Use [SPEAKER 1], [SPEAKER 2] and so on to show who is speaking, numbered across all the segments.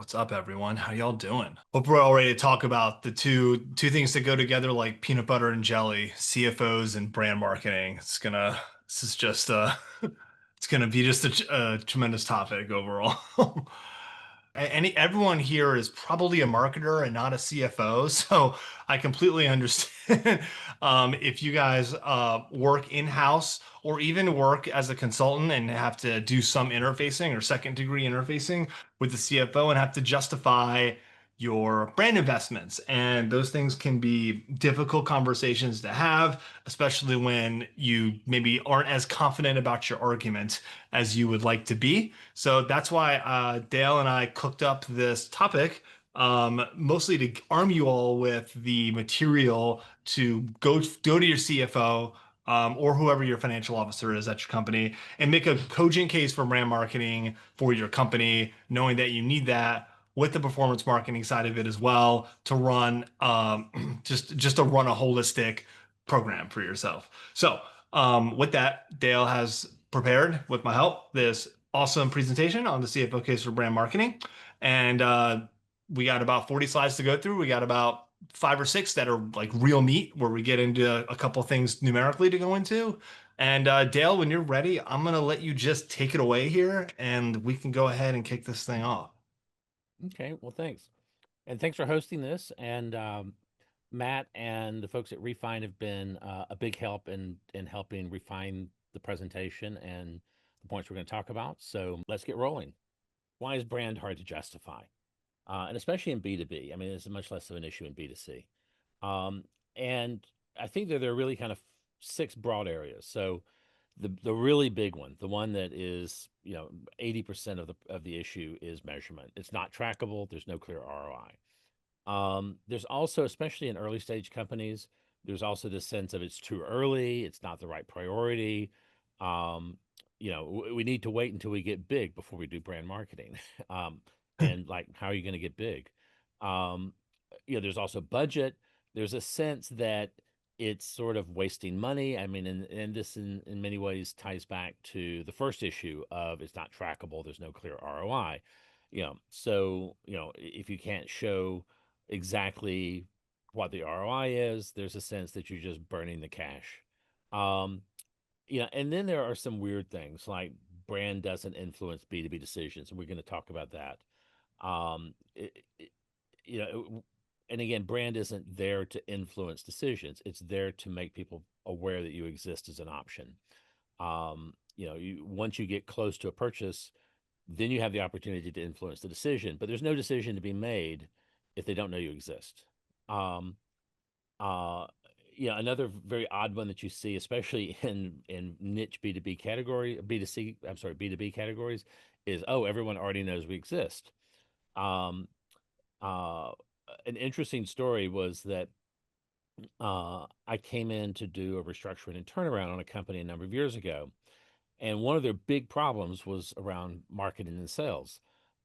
[SPEAKER 1] What's up, everyone? How y'all doing? Hope we're all ready to talk about the two things that go together like peanut butter and jelly, CFOs and brand marketing. This is just it's gonna be just a tremendous topic overall. Everyone here is probably a marketer and not a CFO, so I completely understand if you guys work in-house or even work as a consultant and have to do some interfacing or second degree interfacing with the CFO and have to justify your brand investments. And those things can be difficult conversations to have, especially when you maybe aren't as confident about your argument as you would like to be. So that's why Dale and I cooked up this topic, mostly to arm you all with the material to go to your CFO, or whoever your financial officer is at your company, and make a cogent case for brand marketing for your company, knowing that you need that with the performance marketing side of it as well to run just to run a holistic program for yourself. So with that, Dale has prepared, with my help, this awesome presentation on the CFO case for brand marketing. And we got about 40 slides to go through. We got about five or six that are like real meat, where we get into a couple things numerically to go into. And Dale, when you're ready, I'm going to let you just take it away here and we can go ahead and kick this thing off.
[SPEAKER 2] Okay, well, thanks. And thanks for hosting this. And Matt and the folks at Refine have been a big help in helping refine the presentation and the points we're going to talk about. So let's get rolling. Why is brand hard to justify? And especially in B2B. I mean, it's much less of an issue in B2C. Um, and I think that there are really kind of six broad areas. So the really big one, the one that is 80% of the issue is measurement. It's not trackable. There's no clear ROI. There's also, especially in early stage companies, there's also this sense of it's too early, it's not the right priority. Um, we need to wait until we get big before we do brand marketing. um, and like, how are you going to get big? Um, there's also budget. There's a sense that it's sort of wasting money. I mean, and this in many ways ties back to the first issue of it's not trackable. There's no clear ROI. So if you can't show exactly what the ROI is, there's a sense that you're just burning the cash. Um, and then there are some weird things like brand doesn't influence B2B decisions, and we're going to talk about that. Um, it, it- you know, and again, brand isn't there to influence decisions. It's there to make people aware that you exist as an option. Once you get close to a purchase, then you have the opportunity to influence the decision. But there's no decision to be made if they don't know you exist. Um, uh, Another very odd one that you see, especially in niche B2B category, B2C, I'm sorry, B2B categories, is, oh, everyone already knows we exist. Um, uh, an interesting story was that I came in to do a restructuring and turnaround on a company a number of years ago, and one of their big problems was around marketing and sales.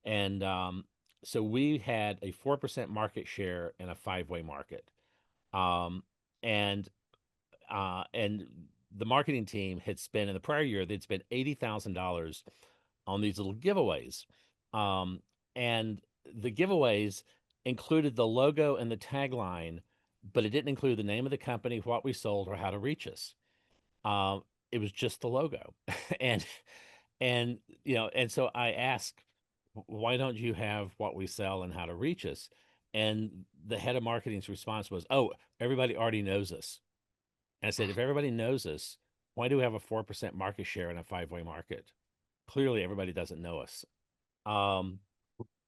[SPEAKER 2] And so we had a 4% market share in a five-way market. Um, and and the marketing team had spent in the prior year, they'd spent $80,000 on these little giveaways. Um, and the giveaways included the logo and the tagline, but it didn't include the name of the company, what we sold, or how to reach us. It was just the logo. and and so I asked, why don't you have what we sell and how to reach us? And the head of marketing's response was, oh, everybody already knows us. And I said, if everybody knows us, why do we have a 4% market share in a five-way market? Clearly, everybody doesn't know us. Um,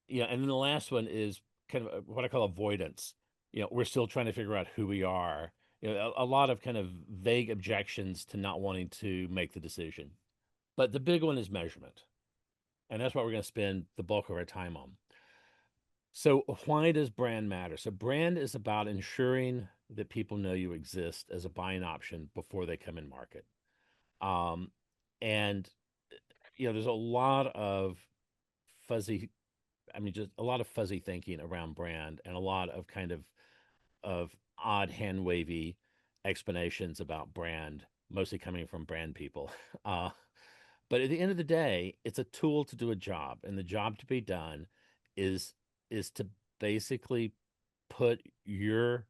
[SPEAKER 2] and then the last one is kind of what I call avoidance. We're still trying to figure out who we are. A lot of kind of vague objections to not wanting to make the decision. But the big one is measurement. And that's what we're going to spend the bulk of our time on. So, why does brand matter? So, brand is about ensuring that people know you exist as a buying option before they come in market. Um, and, there's a lot of fuzzy, I mean, just a lot of fuzzy thinking around brand and a lot of kind of odd hand wavy explanations about brand, mostly coming from brand people. Uh, but at the end of the day, it's a tool to do a job, and the job to be done is is to basically put your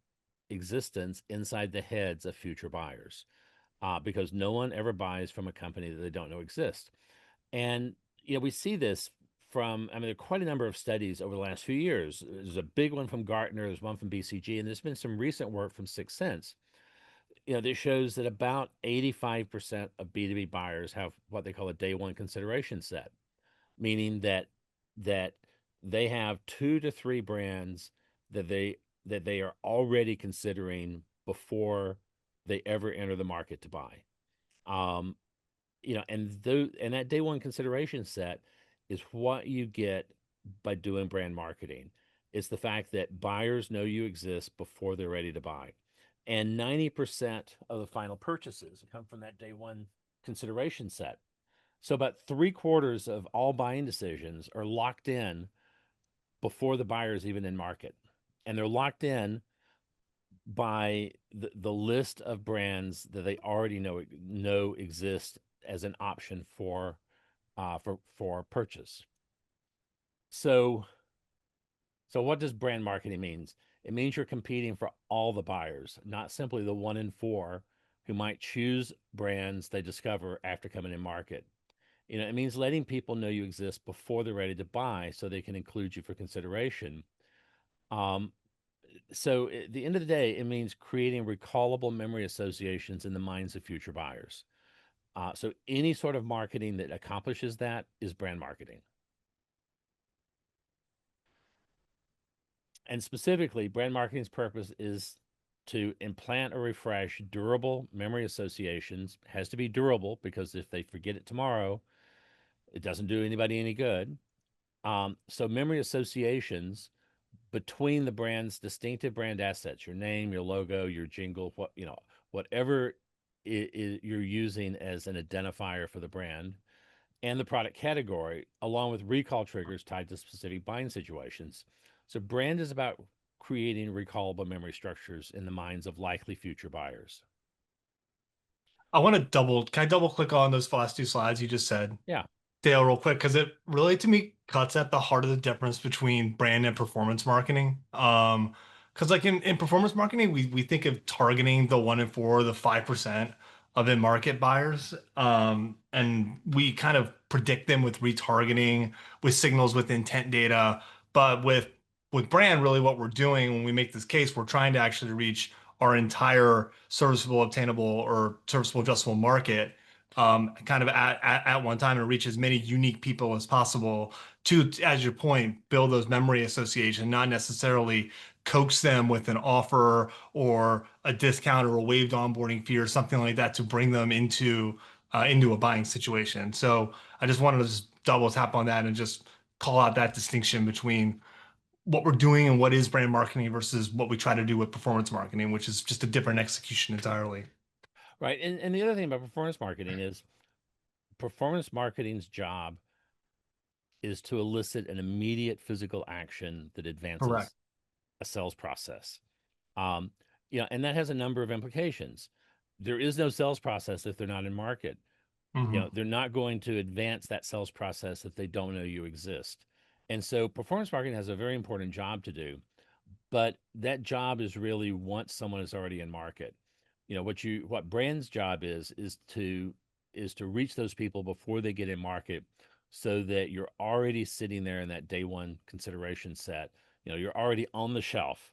[SPEAKER 2] existence inside the heads of future buyers, because no one ever buys from a company that they don't know exists. And we see this from, I mean, there are quite a number of studies over the last few years. There's a big one from Gartner, there's one from BCG, and there's been some recent work from Sixth Sense. That shows that about 85% of B2B buyers have what they call a day one consideration set, meaning that they have 2 to 3 brands that they are already considering before they ever enter the market to buy. Um, and that day one consideration set is what you get by doing brand marketing. It's the fact that buyers know you exist before they're ready to buy. And 90% of the final purchases come from that day one consideration set. So about 3/4 of all buying decisions are locked in before the buyer is even in market. And they're locked in by the list of brands that they already know exist as an option for purchase. So so what does brand marketing means? It means you're competing for all the buyers, not simply the 1 in 4 who might choose brands they discover after coming in market. It means letting people know you exist before they're ready to buy so they can include you for consideration. Um, so at the end of the day, it means creating recallable memory associations in the minds of future buyers. So any sort of marketing that accomplishes that is brand marketing. And specifically, brand marketing's purpose is to implant or refresh durable memory associations. It has to be durable because if they forget it tomorrow, it doesn't do anybody any good. So memory associations between the brand's distinctive brand assets, your name, your logo, your jingle, whatever you're using as an identifier for the brand, and the product category, along with recall triggers tied to specific buying situations. So brand is about creating recallable memory structures in the minds of likely future buyers.
[SPEAKER 1] Can I double click on those last 2 slides you just said,
[SPEAKER 2] Yeah.
[SPEAKER 1] Dale, real quick, because it really to me cuts at the heart of the difference between brand and performance marketing. Because like in performance marketing, we think of targeting the 1 in 4, the 5% of in-market buyers. And we kind of predict them with retargeting, with signals with intent data. But with brand, really what we're doing when we make this case, we're trying to actually reach our entire serviceable, obtainable, or serviceable addressable market kind of at one time and reach as many unique people as possible to, as your point, build those memory association, not necessarily coax them with an offer or a discount or a waived onboarding fee or something like that to bring them into a buying situation. So I just wanted to just double tap on that and just call out that distinction between what we're doing and what is brand marketing versus what we try to do with performance marketing, which is just a different execution entirely.
[SPEAKER 2] Right. And the other thing about performance marketing's job is to elicit an immediate physical action that
[SPEAKER 1] Correct.
[SPEAKER 2] advances a sales process. Um, and that has a number of implications. There is no sales process if they're not in market.
[SPEAKER 1] Hmm.
[SPEAKER 2] They're not going to advance that sales process if they don't know you exist. And so performance marketing has a very important job to do, but that job is really once someone is already in market. What brand's job is to reach those people before they get in market so that you're already sitting there in that day one consideration set. You're already on the shelf,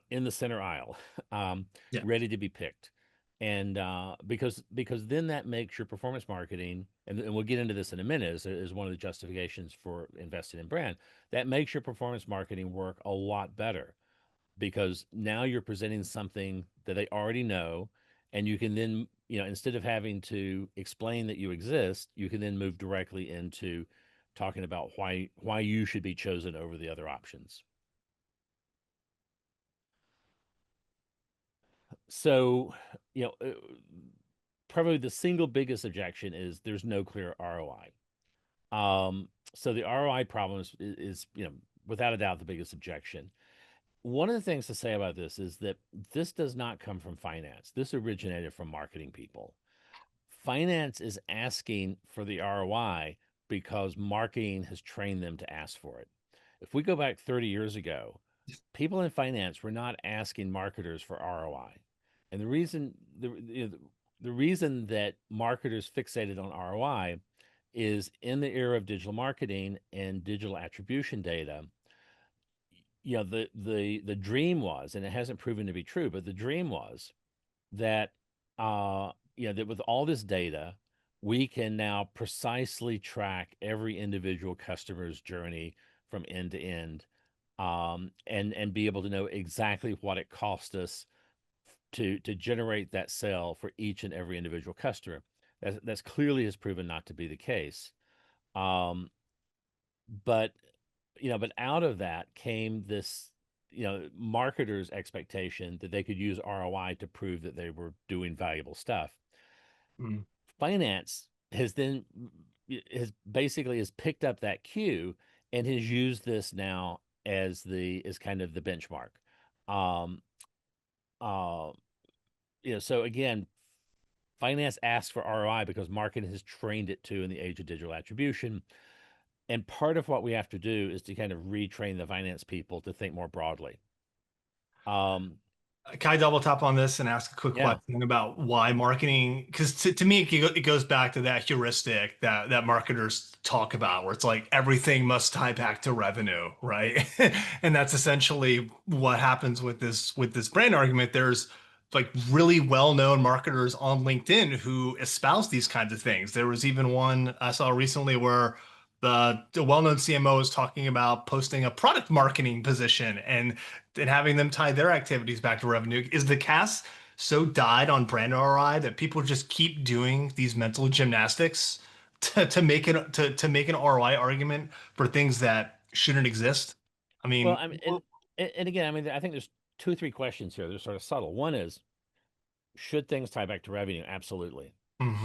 [SPEAKER 2] in the center aisle, um,
[SPEAKER 1] Yeah.
[SPEAKER 2] ready to be picked. And because then that makes your performance marketing, and we'll get into this in a minute, is one of the justifications for investing in brand. That makes your performance marketing work a lot better because now you're presenting something that they already know, and you can then, instead of having to explain that you exist, you can then move directly into talking about why you should be chosen over the other options. So, you know, uh, probably the single biggest objection is there's no clear ROI. So the ROI problem is, without a doubt the biggest objection. One of the things to say about this is that this does not come from finance. This originated from marketing people. Finance is asking for the ROI because marketing has trained them to ask for it. If we go back 30 years ago, people in finance were not asking marketers for ROI. And the reason that marketers fixated on ROI is in the era of digital marketing and digital attribution data. The dream was, and it hasn't proven to be true, but the dream was that that with all this data, we can now precisely track every individual customer's journey from end to end, and be able to know exactly what it cost us to generate that sale for each and every individual customer. That's clearly has proven not to be the case. Um, but but out of that came this marketers' expectation that they could use ROI to prove that they were doing valuable stuff.
[SPEAKER 1] Mm.
[SPEAKER 2] Finance has picked up that cue and has used this now as kind of the benchmark. Um, uh, so again, finance asks for ROI because marketing has trained it to in the age of digital attribution. And part of what we have to do is to kind of retrain the finance people to think more broadly. Um,
[SPEAKER 1] Can I double tap on this and ask a quick
[SPEAKER 2] yeah.
[SPEAKER 1] question about why marketing? Because to me, it goes back to that heuristic that marketers talk about, where it's like everything must tie back to revenue, right? And that's essentially what happens with this brand argument. There's like really well-known marketers on LinkedIn who espouse these kinds of things. There was even one I saw recently where the well-known CMO is talking about posting a product marketing position and having them tie their activities back to revenue. Is the cast so died on brand ROI that people just keep doing these mental gymnastics to make an ROI argument for things that shouldn't exist? I
[SPEAKER 2] Well,
[SPEAKER 1] mean,
[SPEAKER 2] I mean, and again, I mean, I think there's two, or three questions here. They're sort of subtle. One is, should things tie back to revenue? Absolutely.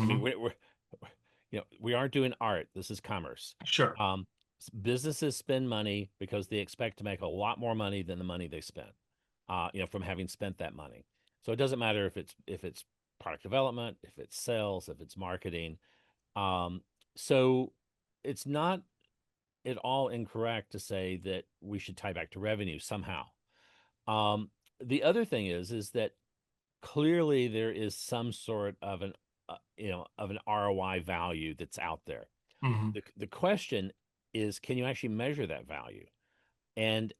[SPEAKER 2] I mean,
[SPEAKER 1] mhm,
[SPEAKER 2] we aren't doing art. This is commerce.
[SPEAKER 1] sure.
[SPEAKER 2] Um, Businesses spend money because they expect to make a lot more money than the money they spent. From having spent that money. So it doesn't matter if it's product development, if it's sales, if it's marketing. Um, so it's not at all incorrect to say that we should tie back to revenue somehow. Um, the other thing is that clearly there is some sort of an ROI value that's out there.
[SPEAKER 1] Mhm,
[SPEAKER 2] The question is, can you actually measure that value? And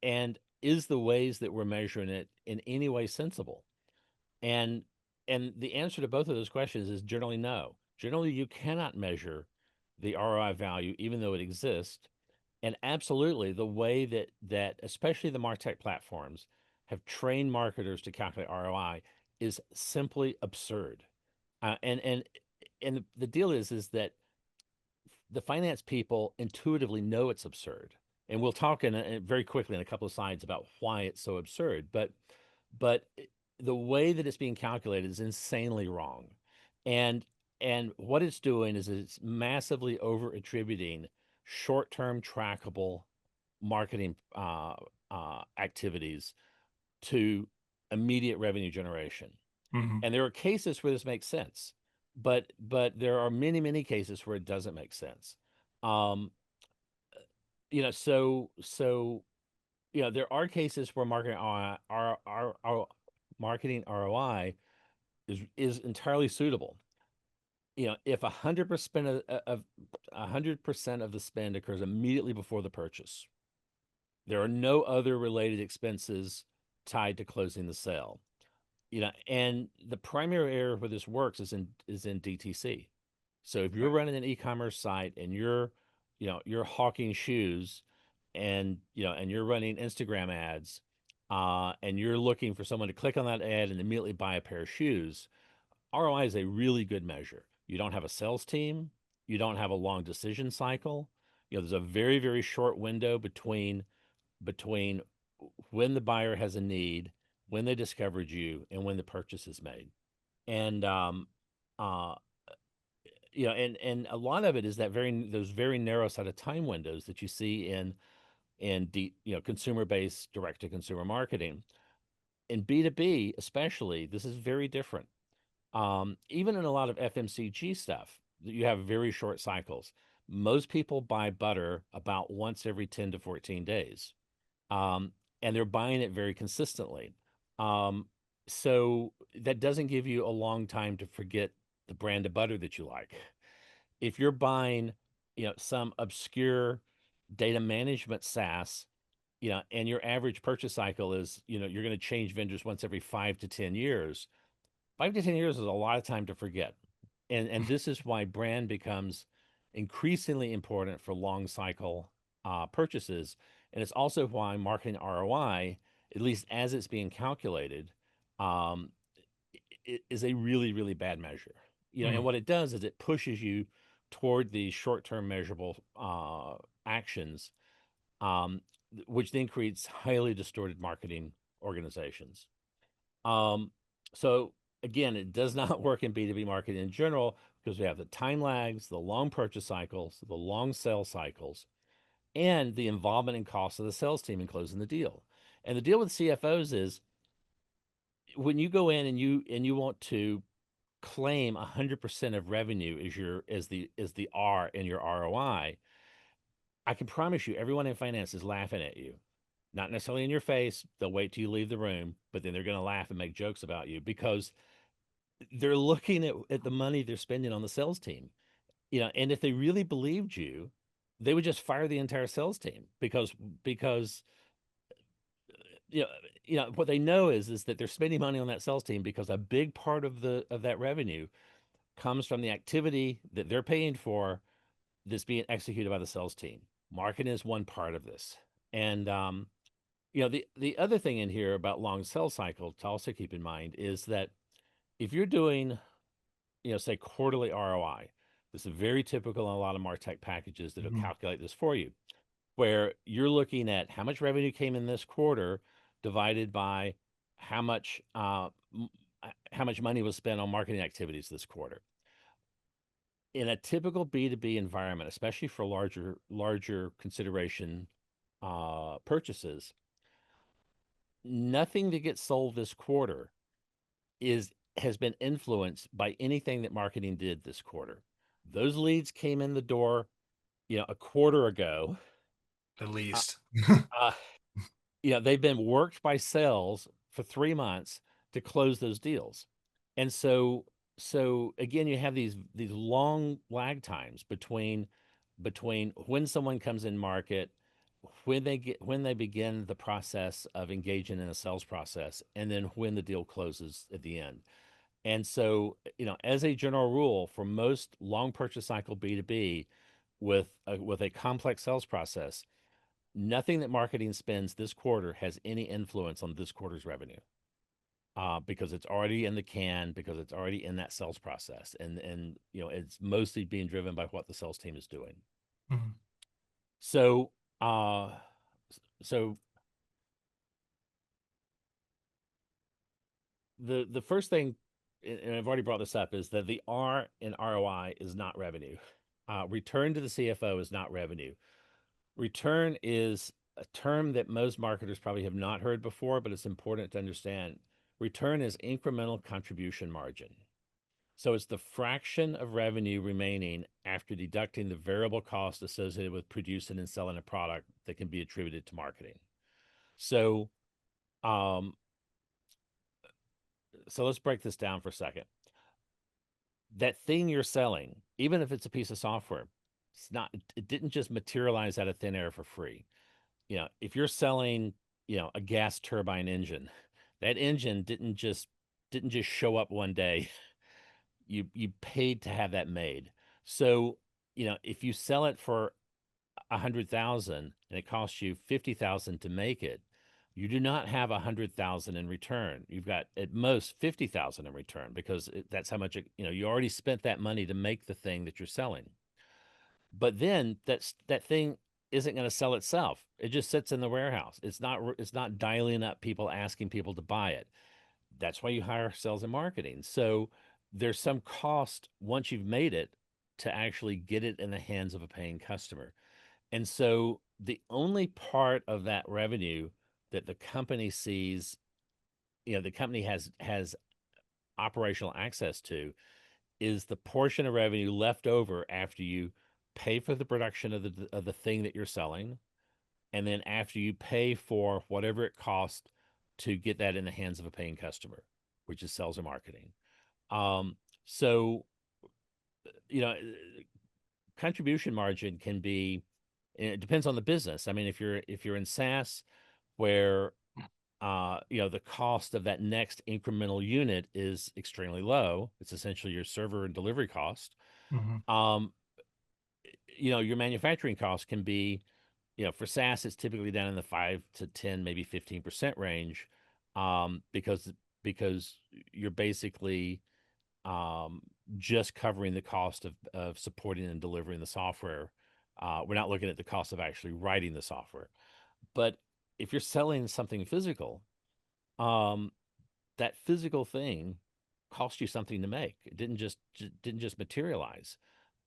[SPEAKER 2] is the ways that we're measuring it in any way sensible? And and the answer to both of those questions is generally no. Generally, you cannot measure the ROI value, even though it exists. And absolutely, the way that especially the MarTech platforms have trained marketers to calculate ROI is simply absurd. And the deal is that the finance people intuitively know it's absurd. And we'll talk very quickly in a couple of slides about why it's so absurd. But the way that it's being calculated is insanely wrong. And and what it's doing is it's massively over attributing short-term trackable marketing activities to immediate revenue generation.
[SPEAKER 1] mhm.
[SPEAKER 2] And there are cases where this makes sense, but there are many cases where it doesn't make sense. Um, there are cases where marketing ROI is entirely suitable. If 100% of 100% of the spend occurs immediately before the purchase, there are no other related expenses tied to closing the sale. And the primary area where this works is in DTC. So if you're running an e-commerce site and you're hawking shoes, and you're running Instagram ads, and you're looking for someone to click on that ad and immediately buy a pair of shoes, ROI is a really good measure. You don't have a sales team, you don't have a long decision cycle. There's a very, very short window between when the buyer has a need, when they discovered you, and when the purchase is made. And uh, and a lot of it is those very narrow set of time windows that you see in consumer based direct to consumer marketing. In B2B, especially, this is very different. Even in a lot of FMCG stuff, you have very short cycles. Most people buy butter about once every 10 to 14 days. Um, and they're buying it very consistently. Um, so that doesn't give you a long time to forget the brand of butter that you like. If you're buying, some obscure data management SaaS, and your average purchase cycle is, you're going to change vendors once every 5 to 10 years. 5 to 10 years is a lot of time to forget. And this is why brand becomes increasingly important for long cycle purchases. And it's also why marketing ROI, at least as it's being calculated, um, is a really, really bad measure. And
[SPEAKER 1] Mm.
[SPEAKER 2] what it does is it pushes you toward these short-term measurable actions, um, which then creates highly distorted marketing organizations. Um, so again, it does not work in B2B marketing in general because we have the time lags, the long purchase cycles, the long sales cycles, and the involvement and cost of the sales team in closing the deal. And the deal with CFOs is when you go in and you want to claim 100% of revenue as your as the R in your ROI, I can promise you everyone in finance is laughing at you. Not necessarily in your face. They'll wait till you leave the room, but then they're going to laugh and make jokes about you because they're looking at the money they're spending on the sales team. And if they really believed you, they would just fire the entire sales team because you know what they know is that they're spending money on that sales team because a big part of that revenue comes from the activity that they're paying for that's being executed by the sales team. Marketing is one part of this. And the other thing in here about long sales cycle to also keep in mind is that if you're doing, say quarterly ROI, this is very typical in a lot of MarTech packages that'll
[SPEAKER 1] Mhm.
[SPEAKER 2] calculate this for you, where you're looking at how much revenue came in this quarter divided by how much uh, how much money was spent on marketing activities this quarter. In a typical B2B environment, especially for larger consideration purchases, nothing that gets sold this quarter is has been influenced by anything that marketing did this quarter. Those leads came in the door, a quarter ago.
[SPEAKER 1] At
[SPEAKER 2] Uh,
[SPEAKER 1] least.
[SPEAKER 2] uh, they've been worked by sales for 3 months to close those deals. And so again, you have these long lag times between when someone comes in market, when they begin the process of engaging in a sales process, and then when the deal closes at the end. And so, as a general rule, for most long purchase cycle B2B with a complex sales process, nothing that marketing spends this quarter has any influence on this quarter's revenue. Because it's already in the can, because it's already in that sales process, and it's mostly being driven by what the sales team is doing.
[SPEAKER 1] Mhm.
[SPEAKER 2] So, uh, so the first thing, and I've already brought this up, is that the R in ROI is not revenue. Return to the CFO is not revenue. Return is a term that most marketers probably have not heard before, but it's important to understand. Return is incremental contribution margin. So it's the fraction of revenue remaining after deducting the variable cost associated with producing and selling a product that can be attributed to marketing. So, um, so let's break this down for a second. That thing you're selling, even if it's a piece of software, it didn't just materialize out of thin air for free. If you're selling, a gas turbine engine, that engine didn't just show up one day. You paid to have that made. So, if you sell it for 100,000 and it costs you 50,000 to make it, you do not have 100,000 in return. You've got at most 50,000 in return because that's how much you already spent that money to make the thing that you're selling. But then that thing isn't going to sell itself. It just sits in the warehouse. It's not dialing up people, asking people to buy it. That's why you hire sales and marketing. So there's some cost once you've made it to actually get it in the hands of a paying customer. And so the only part of that revenue that the company sees, the company has operational access to is the portion of revenue left over after you pay for the production of the thing that you're selling, and then after you pay for whatever it costs to get that in the hands of a paying customer, which is sales and marketing. Um, so you know, contribution margin can be, it depends on the business. I mean, if you're in SaaS where the cost of that next incremental unit is extremely low, it's essentially your server and delivery cost.
[SPEAKER 1] Mhm.
[SPEAKER 2] Um, your manufacturing cost can be, for SaaS, it's typically down in the 5 to 10, maybe 15% range, because you're basically um, just covering the cost of supporting and delivering the software. We're not looking at the cost of actually writing the software. But if you're selling something physical, um, that physical thing cost you something to make. It didn't just materialize.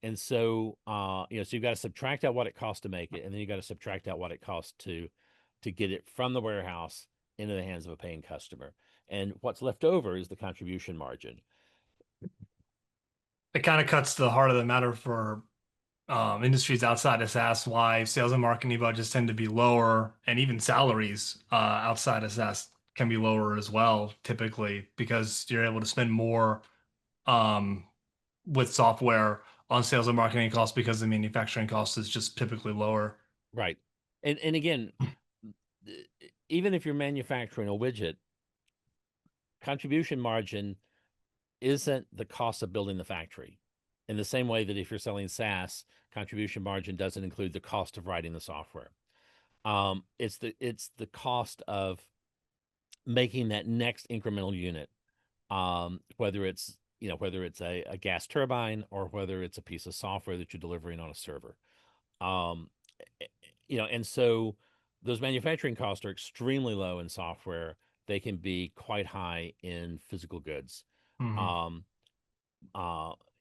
[SPEAKER 2] And so, so you've got to subtract out what it costs to make it, and then you got to subtract out what it costs to get it from the warehouse into the hands of a paying customer. And what's left over is the contribution margin.
[SPEAKER 1] It kind of cuts to the heart of the matter for industries outside of SaaS, why sales and marketing budgets tend to be lower, and even salaries outside of SaaS can be lower as well, typically, because you're able to spend more um, with software on sales and marketing costs because the manufacturing cost is just typically lower.
[SPEAKER 2] Right. And again, even if you're manufacturing a widget, contribution margin isn't the cost of building the factory. In the same way that if you're selling SaaS, contribution margin doesn't include the cost of writing the software. It's the cost of making that next incremental unit, whether it's a gas turbine or whether it's a piece of software that you're delivering on a server. Um, and so those manufacturing costs are extremely low in software. They can be quite high in physical goods.
[SPEAKER 1] Hmm.
[SPEAKER 2] Um,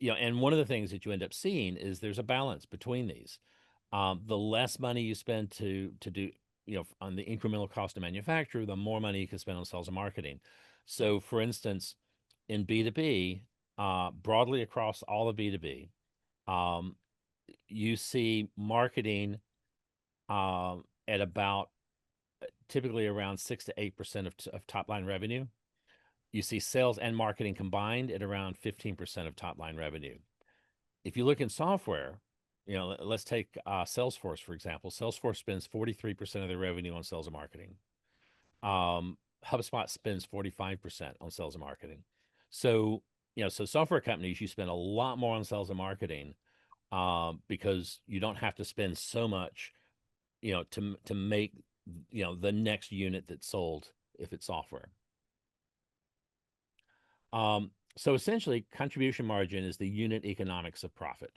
[SPEAKER 2] and one of the things that you end up seeing is there's a balance between these. The less money you spend to do, on the incremental cost of manufacture, the more money you can spend on sales and marketing. So, for instance, in B2B, broadly across all of B2B, um, you see marketing at about typically around 6 to 8% of top line revenue. You see sales and marketing combined at around 15% of top line revenue. If you look in software, let's take Salesforce, for example. Salesforce spends 43% of their revenue on sales and marketing. HubSpot spends 45% on sales and marketing. So, so software companies, you spend a lot more on sales and marketing because you don't have to spend so much, to make, the next unit that's sold if it's software. So essentially, contribution margin is the unit economics of profit.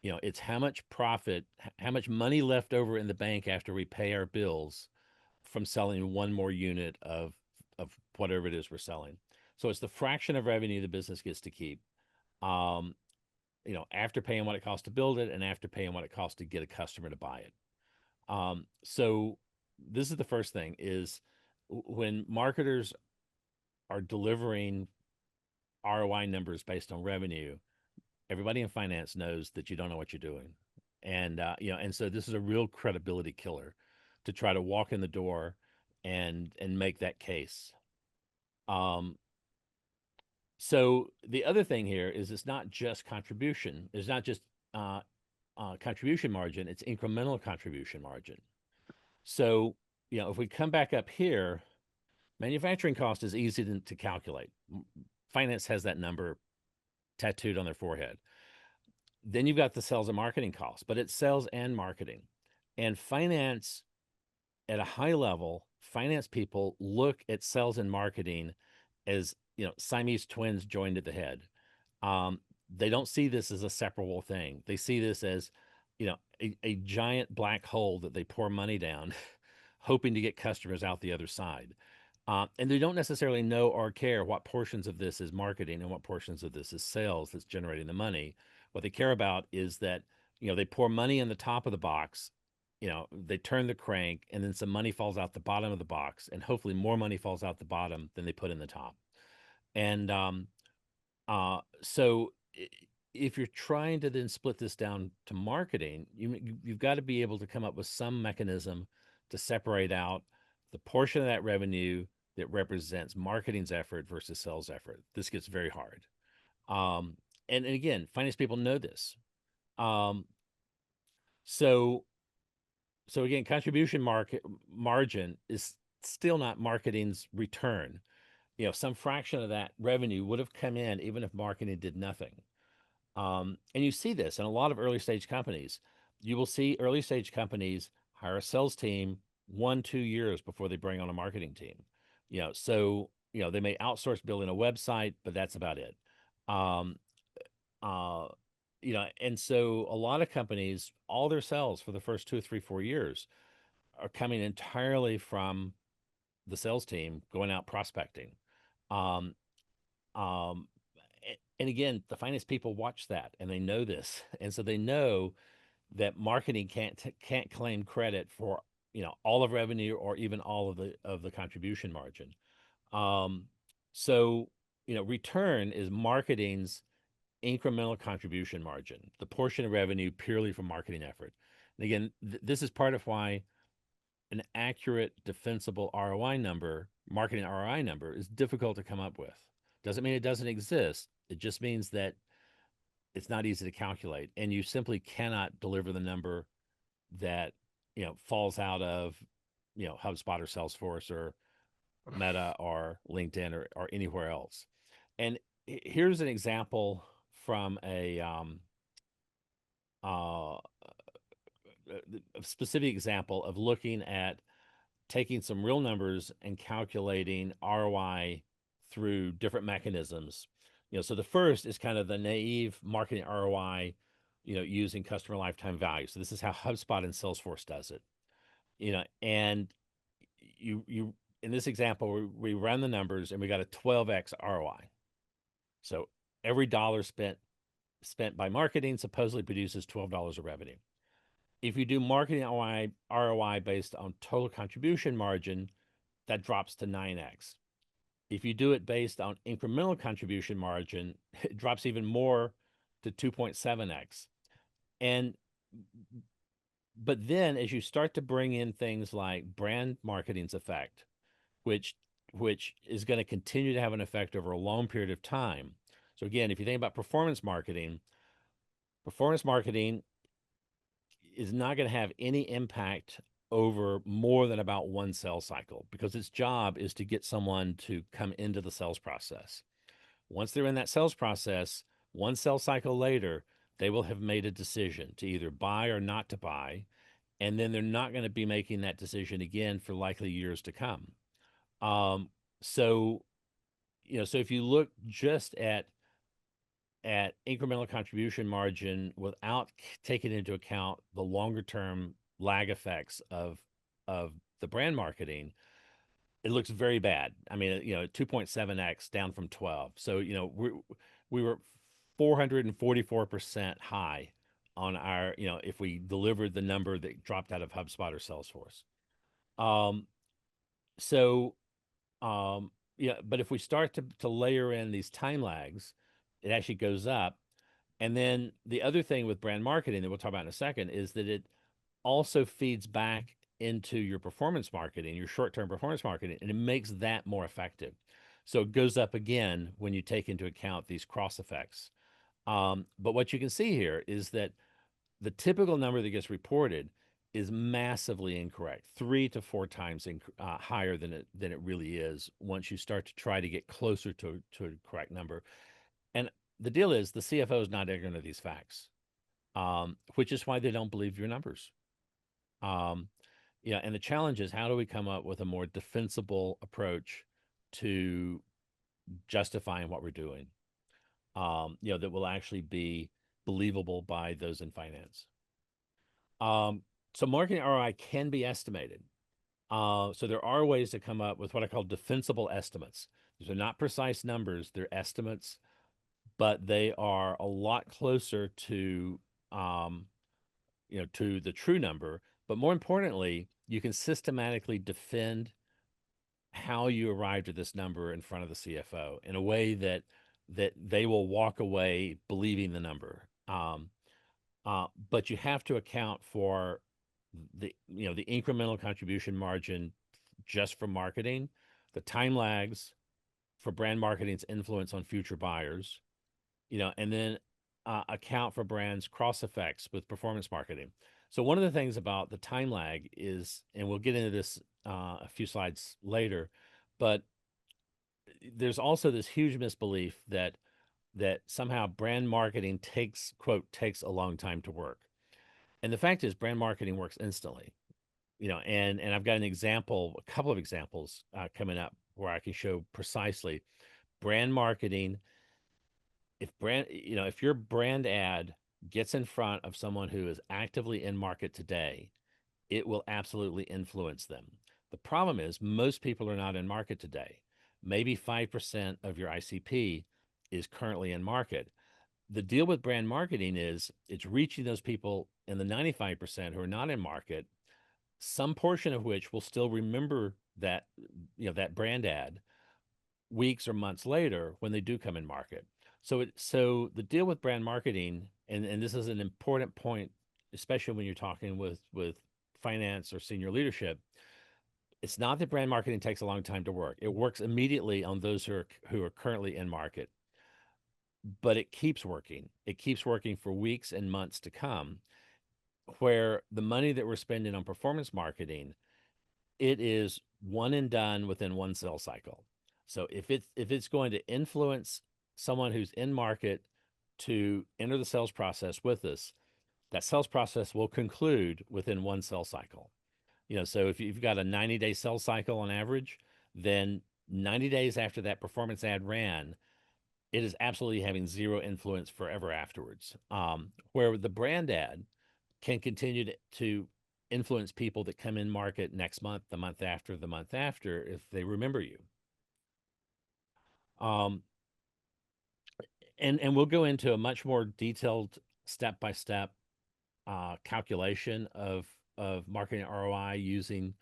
[SPEAKER 2] It's how much profit, how much money left over in the bank after we pay our bills from selling one more unit of whatever it is we're selling. So it's the fraction of revenue the business gets to keep. Um, after paying what it costs to build it and after paying what it costs to get a customer to buy it. So this is the first thing is when marketers are delivering ROI numbers based on revenue, everybody in finance knows that you don't know what you're doing. And so this is a real credibility killer to try to walk in the door and make that case. Um, so the other thing here is it's not just contribution. It's not just contribution margin. It's incremental contribution margin. So, if we come back up here, manufacturing cost is easy to calculate. Finance has that number tattooed on their forehead. Then you've got the sales and marketing costs, but it's sales and marketing. And finance at a high level, finance people look at sales and marketing as, Siamese twins joined at the head. They don't see this as a separable thing. They see this as, a giant black hole that they pour money down, hoping to get customers out the other side. And they don't necessarily know or care what portions of this is marketing and what portions of this is sales that's generating the money. What they care about is that, they pour money in the top of the box, they turn the crank, and then some money falls out the bottom of the box, and hopefully more money falls out the bottom than they put in the top. And so if you're trying to then split this down to marketing, you've got to be able to come up with some mechanism to separate out the portion of that revenue that represents marketing's effort versus sales effort. This gets very hard. Um, and again, finance people know this. Um, so so again, contribution margin is still not marketing's return. Some fraction of that revenue would have come in even if marketing did nothing. And you see this in a lot of early stage companies. You will see early stage companies hire a sales team 1, 2 years before they bring on a marketing team. They may outsource building a website, but that's about it. Um, uh, and so a lot of companies, all their sales for the first 2, 3, 4 years are coming entirely from the sales team going out prospecting. Um, um, and again, the finance people watch that and they know this, and so they know that marketing can't claim credit for all of revenue or even all of the contribution margin. Um, so return is marketing's incremental contribution margin, the portion of revenue purely from marketing effort. And again, this is part of why an accurate, defensible ROI number, marketing ROI number, is difficult to come up with. Doesn't mean it doesn't exist. It just means that it's not easy to calculate, and you simply cannot deliver the number that falls out of HubSpot or Salesforce or Meta or LinkedIn or anywhere else. And here's an example from uh, a specific example of looking at taking some real numbers and calculating ROI through different mechanisms. So the first is kind of the naive marketing ROI, using customer lifetime value. So this is how HubSpot and Salesforce does it. And you in this example, we run the numbers and we got a 12x ROI. So every dollar spent by marketing supposedly produces $12 of revenue. If you do marketing ROI based on total contribution margin, that drops to 9x. If you do it based on incremental contribution margin, it drops even more to 2.7x. And but then as you start to bring in things like brand marketing's effect, which which is going to continue to have an effect over a long period of time. So again, if you think about performance marketing is not going to have any impact over more than about one sales cycle, because its job is to get someone to come into the sales process. Once they're in that sales process, one sales cycle later, they will have made a decision to either buy or not to buy. And then they're not going to be making that decision again for likely years to come. Um, so, so if you look just at incremental contribution margin without taking into account the longer term lag effects of the brand marketing, it looks very bad. I mean, 2.7x down from 12. So, we were 444% high on our, if we delivered the number that dropped out of HubSpot or Salesforce. Um, so but if we start to layer in these time lags, it actually goes up. And then the other thing with brand marketing that we'll talk about in a second is that it also feeds back into your performance marketing, your short-term performance marketing, and it makes that more effective. So it goes up again when you take into account these cross effects. But what you can see here is that the typical number that gets reported is massively incorrect, 3 to 4 times higher than it really is once you start to try to get closer to a correct number. And the deal is the CFO is not ignorant of these facts, which is why they don't believe your numbers. Um, and the challenge is, how do we come up with a more defensible approach to justifying what we're doing, that will actually be believable by those in finance. So marketing ROI can be estimated. So there are ways to come up with what I call defensible estimates. These are not precise numbers, they're estimates, but they are a lot closer to to the true number. But more importantly, you can systematically defend how you arrived at this number in front of the CFO in a way that that they will walk away believing the number. But you have to account for the incremental contribution margin just from marketing, the time lags for brand marketing's influence on future buyers, and then account for brands' cross effects with performance marketing. So one of the things about the time lag is, and we'll get into this a few slides later, but there's also this huge misbelief that somehow brand marketing takes a long time to work. And the fact is, brand marketing works instantly. And I've got a couple of examples coming up where I can show precisely brand marketing. If your brand ad gets in front of someone who is actively in market today, it will absolutely influence them. The problem is most people are not in market today. Maybe 5% of your ICP is currently in market. The deal with brand marketing is it's reaching those people in the 95% who are not in market, some portion of which will still remember that brand ad weeks or months later when they do come in market. So the deal with brand marketing, and this is an important point, especially when you're talking with finance or senior leadership. It's not that brand marketing takes a long time to work. It works immediately on those who are currently in market, but it keeps working. It keeps working for weeks and months to come, where the money that we're spending on performance marketing, it is one and done within one sales cycle. So if it's going to influence someone who's in market to enter the sales process with us, that sales process will conclude within one sales cycle. So if you've got a 90-day sales cycle on average, then 90 days after that performance ad ran, it is absolutely having zero influence forever afterwards. Where the brand ad can continue to influence people that come in market next month, the month after, the month after, if they remember you. Um, and we'll go into a much more detailed step-by-step calculation of marketing ROI using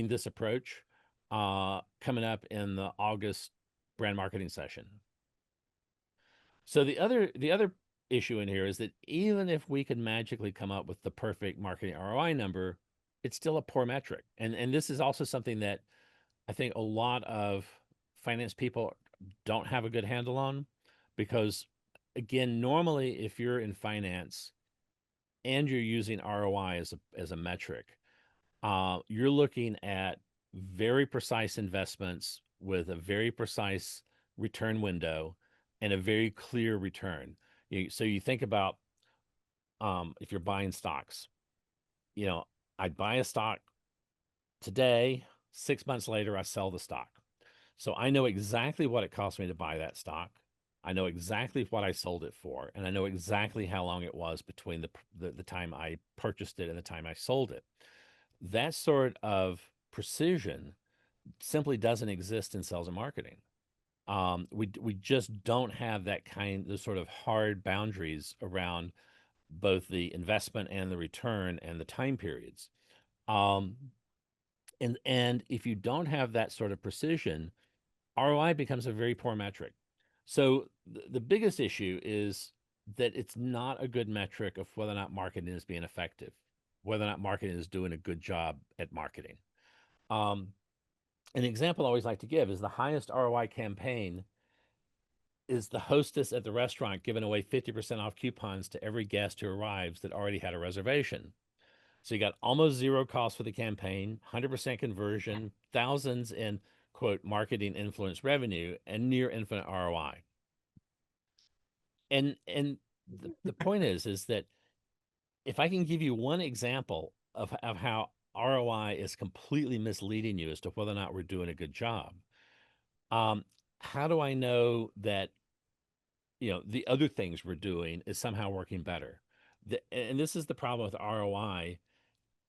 [SPEAKER 2] this approach coming up in the August brand marketing session. So the other issue in here is that even if we could magically come up with the perfect marketing ROI number, it's still a poor metric. And this is also something that I think a lot of finance people don't have a good handle on, because again, normally if you're in finance and you're using ROI as a metric, you're looking at very precise investments with a very precise return window and a very clear return. So you think about if you're buying stocks, I'd buy a stock today, 6 months later, I sell the stock. So I know exactly what it cost me to buy that stock. I know exactly what I sold it for, and I know exactly how long it was between the time I purchased it and the time I sold it. That sort of precision simply doesn't exist in sales and marketing. We just don't have those sort of hard boundaries around both the investment and the return and the time periods. Um, and if you don't have that sort of precision, ROI becomes a very poor metric. So the biggest issue is that it's not a good metric of whether or not marketing is being effective, whether or not marketing is doing a good job at marketing. Um, an example I always like to give is the highest ROI campaign is the hostess at the restaurant giving away 50% off coupons to every guest who arrives that already had a reservation. So you got almost zero cost for the campaign, 100% conversion, thousands in quote marketing influence revenue, and near infinite ROI. And the point is that if I can give you one example of how ROI is completely misleading you as to whether or not we're doing a good job, um, how do I know that the other things we're doing is somehow working better? And this is the problem with ROI,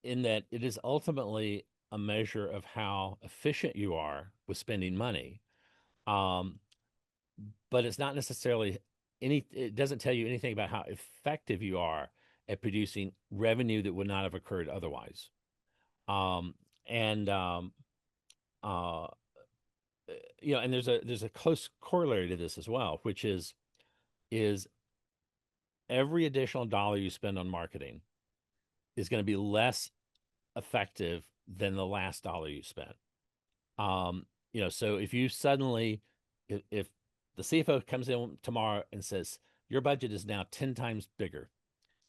[SPEAKER 2] in that it is ultimately a measure of how efficient you are with spending money. Um, but it's not necessarily it doesn't tell you anything about how effective you are at producing revenue that would not have occurred otherwise. Um, and uh, and there's a close corollary to this as well, which is every additional dollar you spend on marketing is going to be less effective than the last dollar you spent. So if you suddenly, if the CFO comes in tomorrow and says your budget is now 10 times bigger,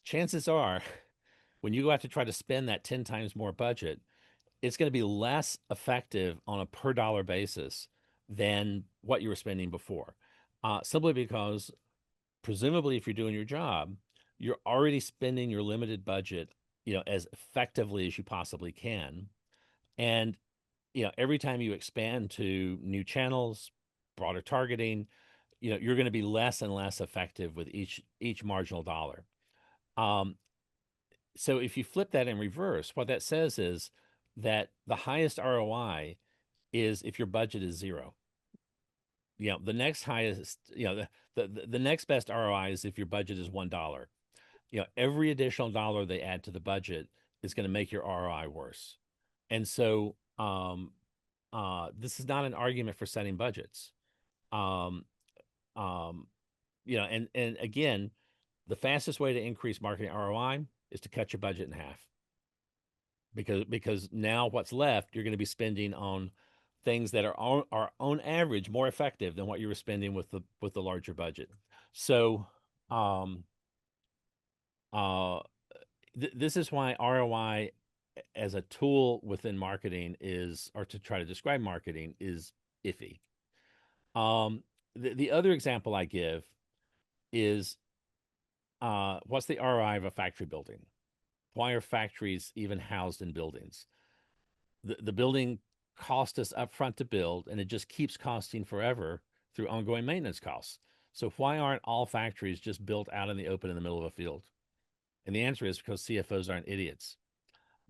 [SPEAKER 2] chances are when you go out to try to spend that 10 times more budget, it's going to be less effective on a per dollar basis than what you were spending before. Simply because presumably if you're doing your job, you're already spending your limited budget, as effectively as you possibly can. And, every time you expand to new channels, broader targeting, you're going to be less and less effective with each marginal dollar. Um, so if you flip that in reverse, what that says is that the highest ROI is if your budget is zero. The next highest, the next best ROI is if your budget is $1. Every additional dollar they add to the budget is going to make your ROI worse. And so this is not an argument for setting budgets. Um, um, and again, the fastest way to increase marketing ROI is to cut your budget in half. Because now what's left, you're going to be spending on things that are on average more effective than what you were spending with the larger budget. So um, uh, this is why ROI as a tool within marketing or to try to describe marketing, is iffy. The other example I give is what's the ROI of a factory building? Why are factories even housed in buildings? The building cost us upfront to build, and it just keeps costing forever through ongoing maintenance costs. So why aren't all factories just built out in the open in the middle of a field? And the answer is because CFOs aren't idiots.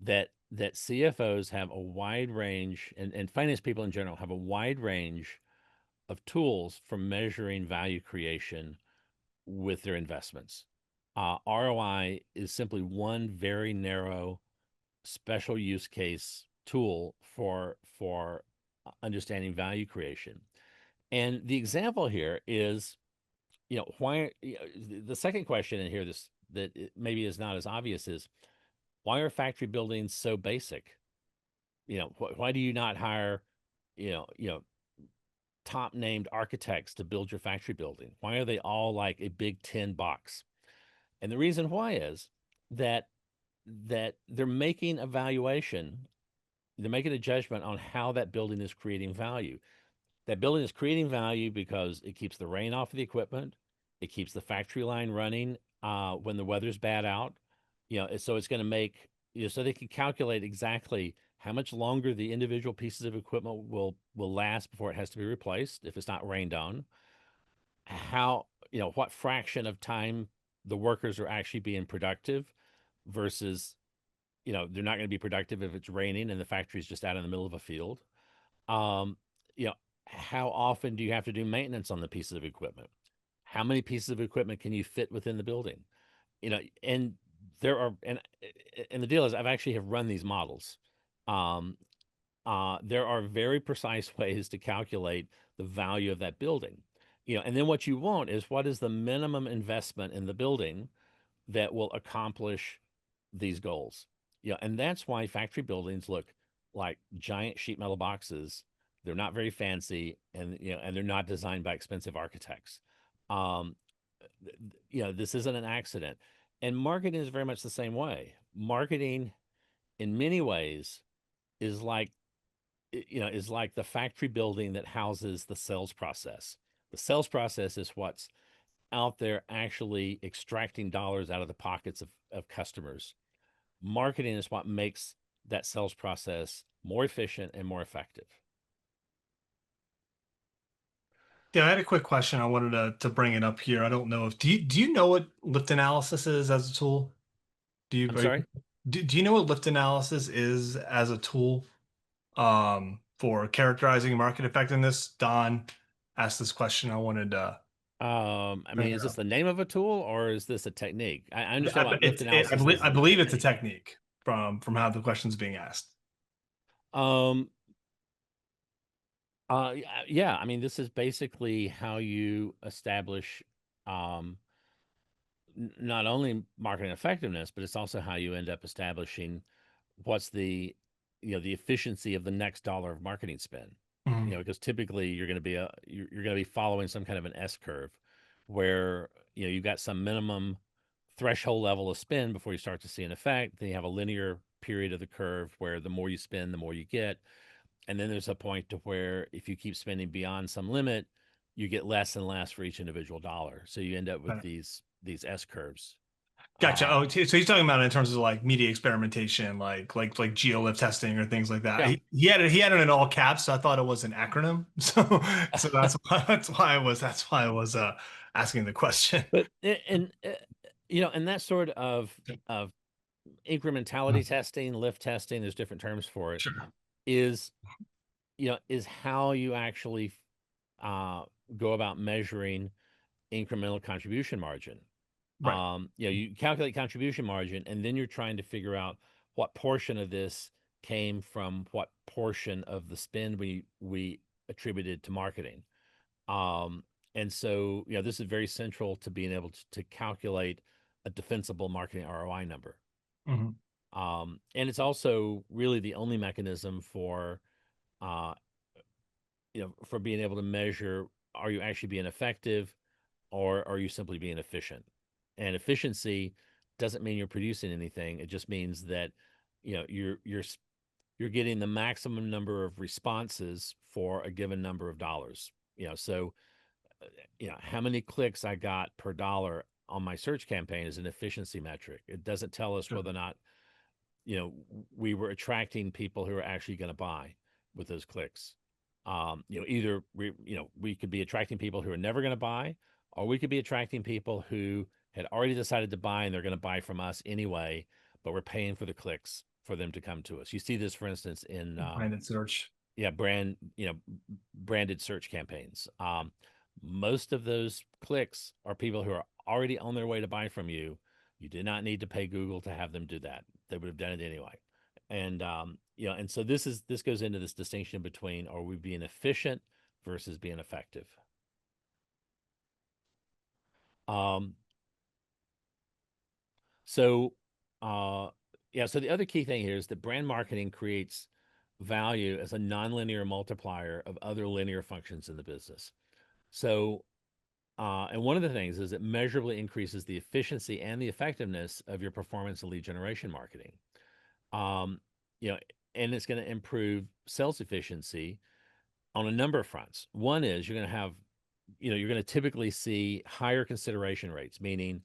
[SPEAKER 2] That CFOs have a wide range, and finance people in general have a wide range of tools for measuring value creation with their investments. ROI is simply one very narrow special use case tool for understanding value creation. And the example here is, why the second question in here that maybe is not as obvious is, why are factory buildings so basic? Why do you not hire, top named architects to build your factory building? Why are they all like a big tin box? And the reason why is that they're making a valuation, they're making a judgment on how that building is creating value. That building is creating value because it keeps the rain off of the equipment, it keeps the factory line running when the weather's bad out. So it's going to make, so they can calculate exactly how much longer the individual pieces of equipment will last before it has to be replaced if it's not rained on. How, what fraction of time the workers are actually being productive versus, they're not going to be productive if it's raining and the factory's just out in the middle of a field. Um, you know, how often do you have to do maintenance on the pieces of equipment? How many pieces of equipment can you fit within the building? And there are, and the deal is, I've actually have run these models. Um, there are very precise ways to calculate the value of that building. And then what you want is, what is the minimum investment in the building that will accomplish these goals? And that's why factory buildings look like giant sheet metal boxes. They're not very fancy, and they're not designed by expensive architects. Um, this isn't an accident. And marketing is very much the same way. Marketing, in many ways, is like the factory building that houses the sales process. The sales process is what's out there actually extracting dollars out of the pockets of customers. Marketing is what makes that sales process more efficient and more effective.
[SPEAKER 1] Yeah, I had a quick question. I wanted to bring it up here. I don't know if do you know what lift analysis is as a tool? Do you
[SPEAKER 2] I'm
[SPEAKER 1] are you-
[SPEAKER 2] sorry.
[SPEAKER 1] do you know what lift analysis is as a tool for characterizing market effectiveness? Don asked this question. I wanted to
[SPEAKER 2] I
[SPEAKER 1] bring
[SPEAKER 2] mean,
[SPEAKER 1] it
[SPEAKER 2] is this
[SPEAKER 1] up.
[SPEAKER 2] the name of a tool or is this a technique? I understand what lift
[SPEAKER 1] I
[SPEAKER 2] analysis
[SPEAKER 1] believe
[SPEAKER 2] is
[SPEAKER 1] I
[SPEAKER 2] as a
[SPEAKER 1] believe it's a
[SPEAKER 2] technique.
[SPEAKER 1] technique from how the question's being asked.
[SPEAKER 2] Um, Yeah, I mean, this is basically how you establish um, not only marketing effectiveness, but it's also how you end up establishing what's the the efficiency of the next dollar of marketing spend.
[SPEAKER 1] Mhm.
[SPEAKER 2] Because typically you're going to be following some kind of an S curve where you've got some minimum threshold level of spend before you start to see an effect. Then you have a linear period of the curve where the more you spend, the more you get. And then there's a point to where if you keep spending beyond some limit, you get less and less for each individual dollar. So you end up with
[SPEAKER 1] Right.
[SPEAKER 2] these S curves.
[SPEAKER 1] Gotcha.
[SPEAKER 2] Uh,
[SPEAKER 1] Oh, so he's talking about it in terms of like media experimentation, like geolift testing or things like that.
[SPEAKER 2] yeah,
[SPEAKER 1] He had it in all caps, so I thought it was an acronym. So that's why I was asking the question.
[SPEAKER 2] but and that sort of incrementality testing, lift testing, there's different terms for it,
[SPEAKER 1] Sure.
[SPEAKER 2] is is how you actually uh, go about measuring incremental contribution margin.
[SPEAKER 1] Right.
[SPEAKER 2] You calculate contribution margin, and then you're trying to figure out what portion of this came from what portion of the spend we attributed to marketing. Um, and so, this is very central to being able to calculate a defensible marketing ROI number.
[SPEAKER 1] Mhm.
[SPEAKER 2] And it's also really the only mechanism uh, for being able to measure, are you actually being effective or are you simply being efficient? And efficiency doesn't mean you're producing anything. It just means that you're getting the maximum number of responses for a given number of dollars. So how many clicks I got per dollar on my search campaign is an efficiency metric. It doesn't tell us
[SPEAKER 1] Sure.
[SPEAKER 2] whether or not you know we were attracting people who are actually going to buy with those clicks. Either we could be attracting people who are never going to buy, or we could be attracting people who had already decided to buy and they're going to buy from us anyway, but we're paying for the clicks for them to come to us. You see this, for instance, in
[SPEAKER 1] Branded search.
[SPEAKER 2] yeah, branded search campaigns. Most of those clicks are people who are already on their way to buy from you. You did not need to pay Google to have them do that. They would have done it anyway. And and so this goes into this distinction between, are we being efficient versus being effective? Um, so uh, yeah, so the other key thing here is that brand marketing creates value as a nonlinear multiplier of other linear functions in the business. So and one of the things is it measurably increases the efficiency and the effectiveness of your performance and lead generation marketing. Um, you know, and it's going to improve sales efficiency on a number of fronts. One is you're going to have, you're going to typically see higher consideration rates, meaning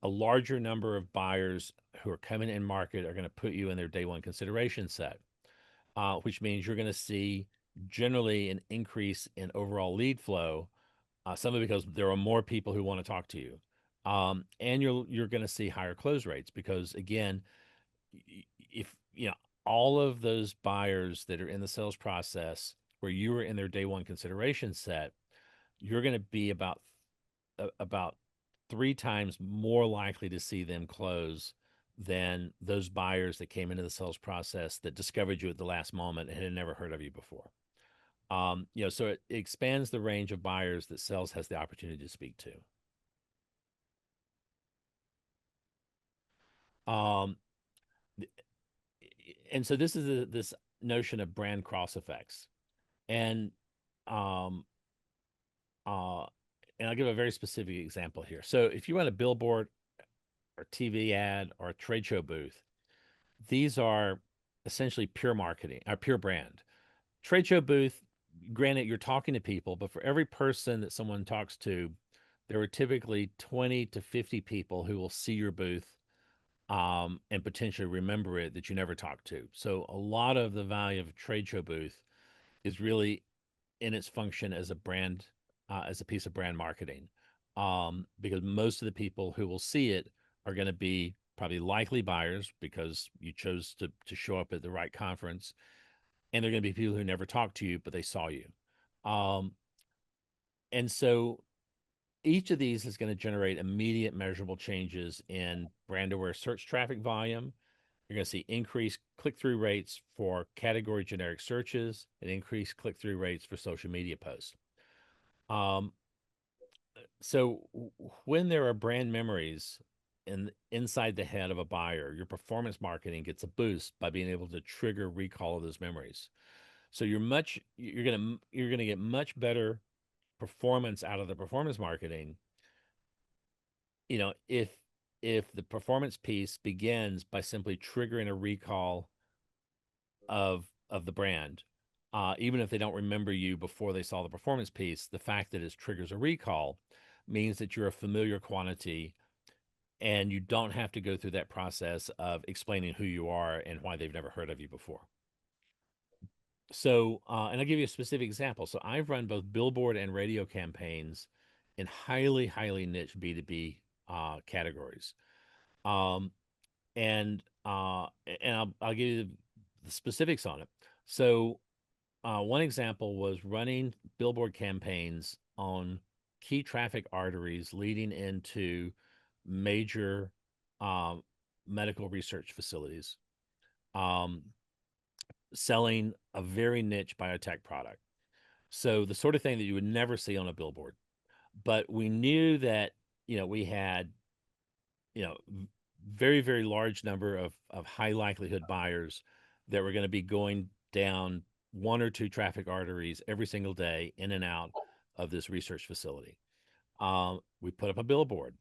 [SPEAKER 2] a larger number of buyers who are coming in market are going to put you in their day one consideration set, which means you're going to see generally an increase in overall lead flow, simply because there are more people who want to talk to you. And you're going to see higher close rates because again, if all of those buyers that are in the sales process where you were in their day one consideration set, you're going to be about 3 times more likely to see them close than those buyers that came into the sales process that discovered you at the last moment and had never heard of you before. So it expands the range of buyers that sales has the opportunity to speak to. And so this is this notion of brand cross effects, and um, uh, and I'll give a very specific example here. So if you run a billboard or TV ad or a trade show booth, these are essentially pure marketing or pure brand. Trade show booth, granted, you're talking to people, but for every person that someone talks to, there are typically 20 to 50 people who will see your booth and potentially remember it that you never talked to. So a lot of the value of a trade show booth is really in its function as a brand, as a piece of brand marketing, because most of the people who will see it are going to be probably likely buyers because you chose to show up at the right conference, and they're going to be people who never talked to you but they saw you, um, and so each of these is going to generate immediate measurable changes in brand aware search traffic volume You're going to see increased click-through rates for category generic searches and increased click-through rates for social media posts. Um, so when there are brand memories inside the head of a buyer, your performance marketing gets a boost by being able to trigger recall of those memories. So you're gonna get much better performance out of the performance marketing, if the performance piece begins by simply triggering a recall of the brand. Even if they don't remember you before they saw the performance piece, the fact that it triggers a recall means that you're a familiar quantity and you don't have to go through that process of explaining who you are and why they've never heard of you before. So, and I'll give you a specific example. So, I've run both billboard and radio campaigns in highly, highly niche B2B categories. Um, and I'll give you the specifics on it. So, one example was running billboard campaigns on key traffic arteries leading into major um, medical research facilities, um, selling a very niche biotech product. So the sort of thing that you would never see on a billboard. But we knew that, we had, very, very large number of high likelihood buyers that were going to be going down one or two traffic arteries every single day in and out of this research facility. We put up a billboard.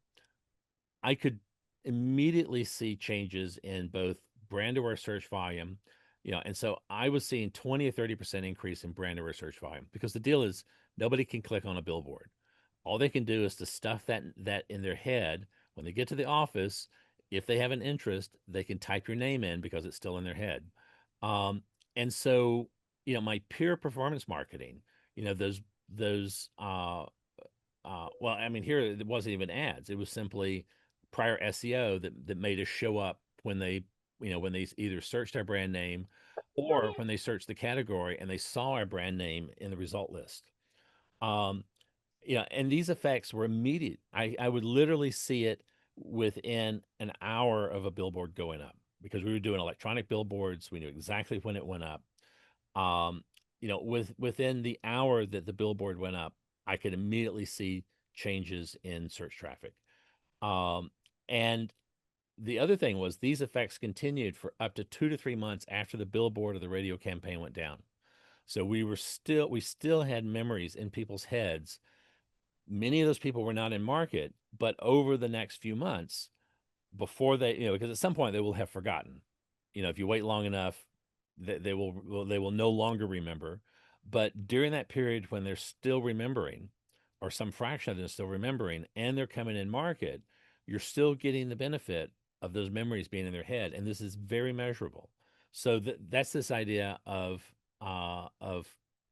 [SPEAKER 2] I could immediately see changes in both brand aware search volume, and so I was seeing 20 or 30% increase in brand aware search volume because the deal is nobody can click on a billboard. All they can do is to stuff that in their head when they get to the office. If they have an interest, they can type your name in because it's still in their head. Um, and so, my peer performance marketing, those well, I mean, here it wasn't even ads. It was simply prior SEO that made us show up when they either searched our brand name or when they searched the category and they saw our brand name in the result list. Um, and these effects were immediate. I would literally see it within an hour of a billboard going up because we were doing electronic billboards. We knew exactly when it went up. Um, within the hour that the billboard went up, I could immediately see changes in search traffic. Um, and the other thing was these effects continued for up to 2 to 3 months after the billboard or the radio campaign went down. So we still had memories in people's heads. Many of those people were not in market, but over the next few months, before they, because at some point they will have forgotten. If you wait long enough, they will no longer remember. But during that period when they're still remembering, or some fraction of them still remembering, and they're coming in market, you're still getting the benefit of those memories being in their head, and this is very measurable. So that's this idea of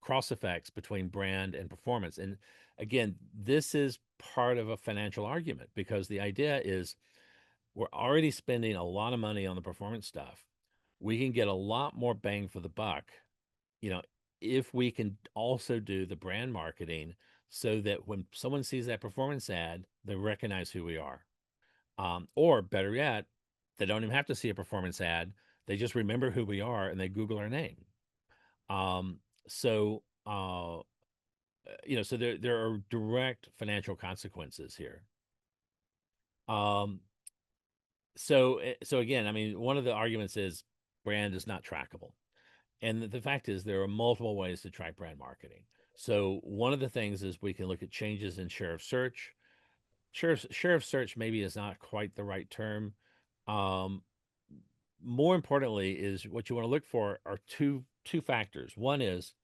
[SPEAKER 2] cross effects between brand and performance. And again, this is part of a financial argument because the idea is we're already spending a lot of money on the performance stuff. We can get a lot more bang for the buck, you know, if we can also do the brand marketing so that when someone sees that performance ad, they recognize who we are. Or better yet, they don't even have to see a performance ad. They just remember who we are and they Google our name. Um, so, so there are direct financial consequences here. Um, so again, I mean, one of the arguments is brand is not trackable. And the fact is there are multiple ways to track brand marketing. So one of the things is we can look at changes in share of search. Share of search maybe is not quite the right term. Um, More importantly is what you want to look for are two factors. One is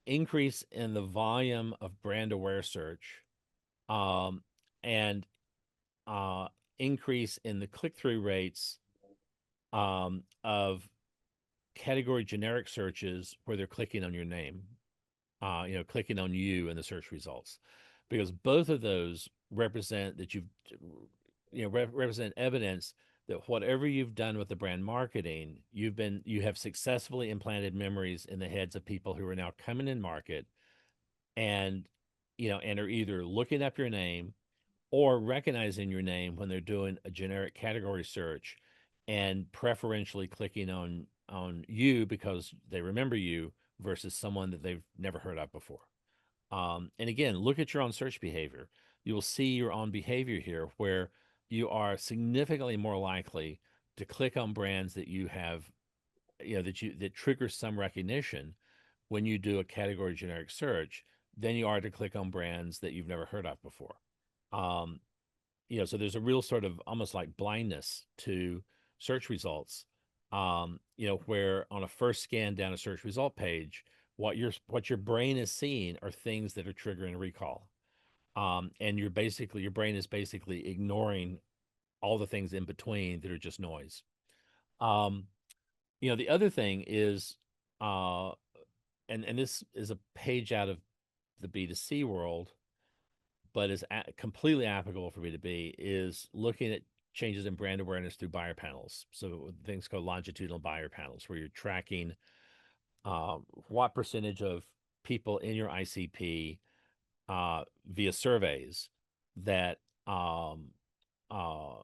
[SPEAKER 2] increase in the volume of brand aware search, um, and uh, increase in the click through rates of category generic searches where they're clicking on your name, clicking on you in the search results, because both of those represent that represent evidence that whatever you've done with the brand marketing, you have successfully implanted memories in the heads of people who are now coming in market and and are either looking up your name or recognizing your name when they're doing a generic category search and preferentially clicking on you because they remember you versus someone that they've never heard of before. And again, look at your own search behavior. You will see your own behavior here where you are significantly more likely to click on brands that you have, that trigger some recognition when you do a category generic search than you are to click on brands that you've never heard of before. Um, so there's a real sort of almost like blindness to search results. Where on a first scan down a search result page, what your brain is seeing are things that are triggering recall. And your brain is basically ignoring all the things in between that are just noise. Um, the other thing is, uh, and this is a page out of the B2C world, but is completely applicable for B2B, is looking at changes in brand awareness through buyer panels. So things called longitudinal buyer panels, where you're tracking what percentage of people in your ICP via surveys that um, uh,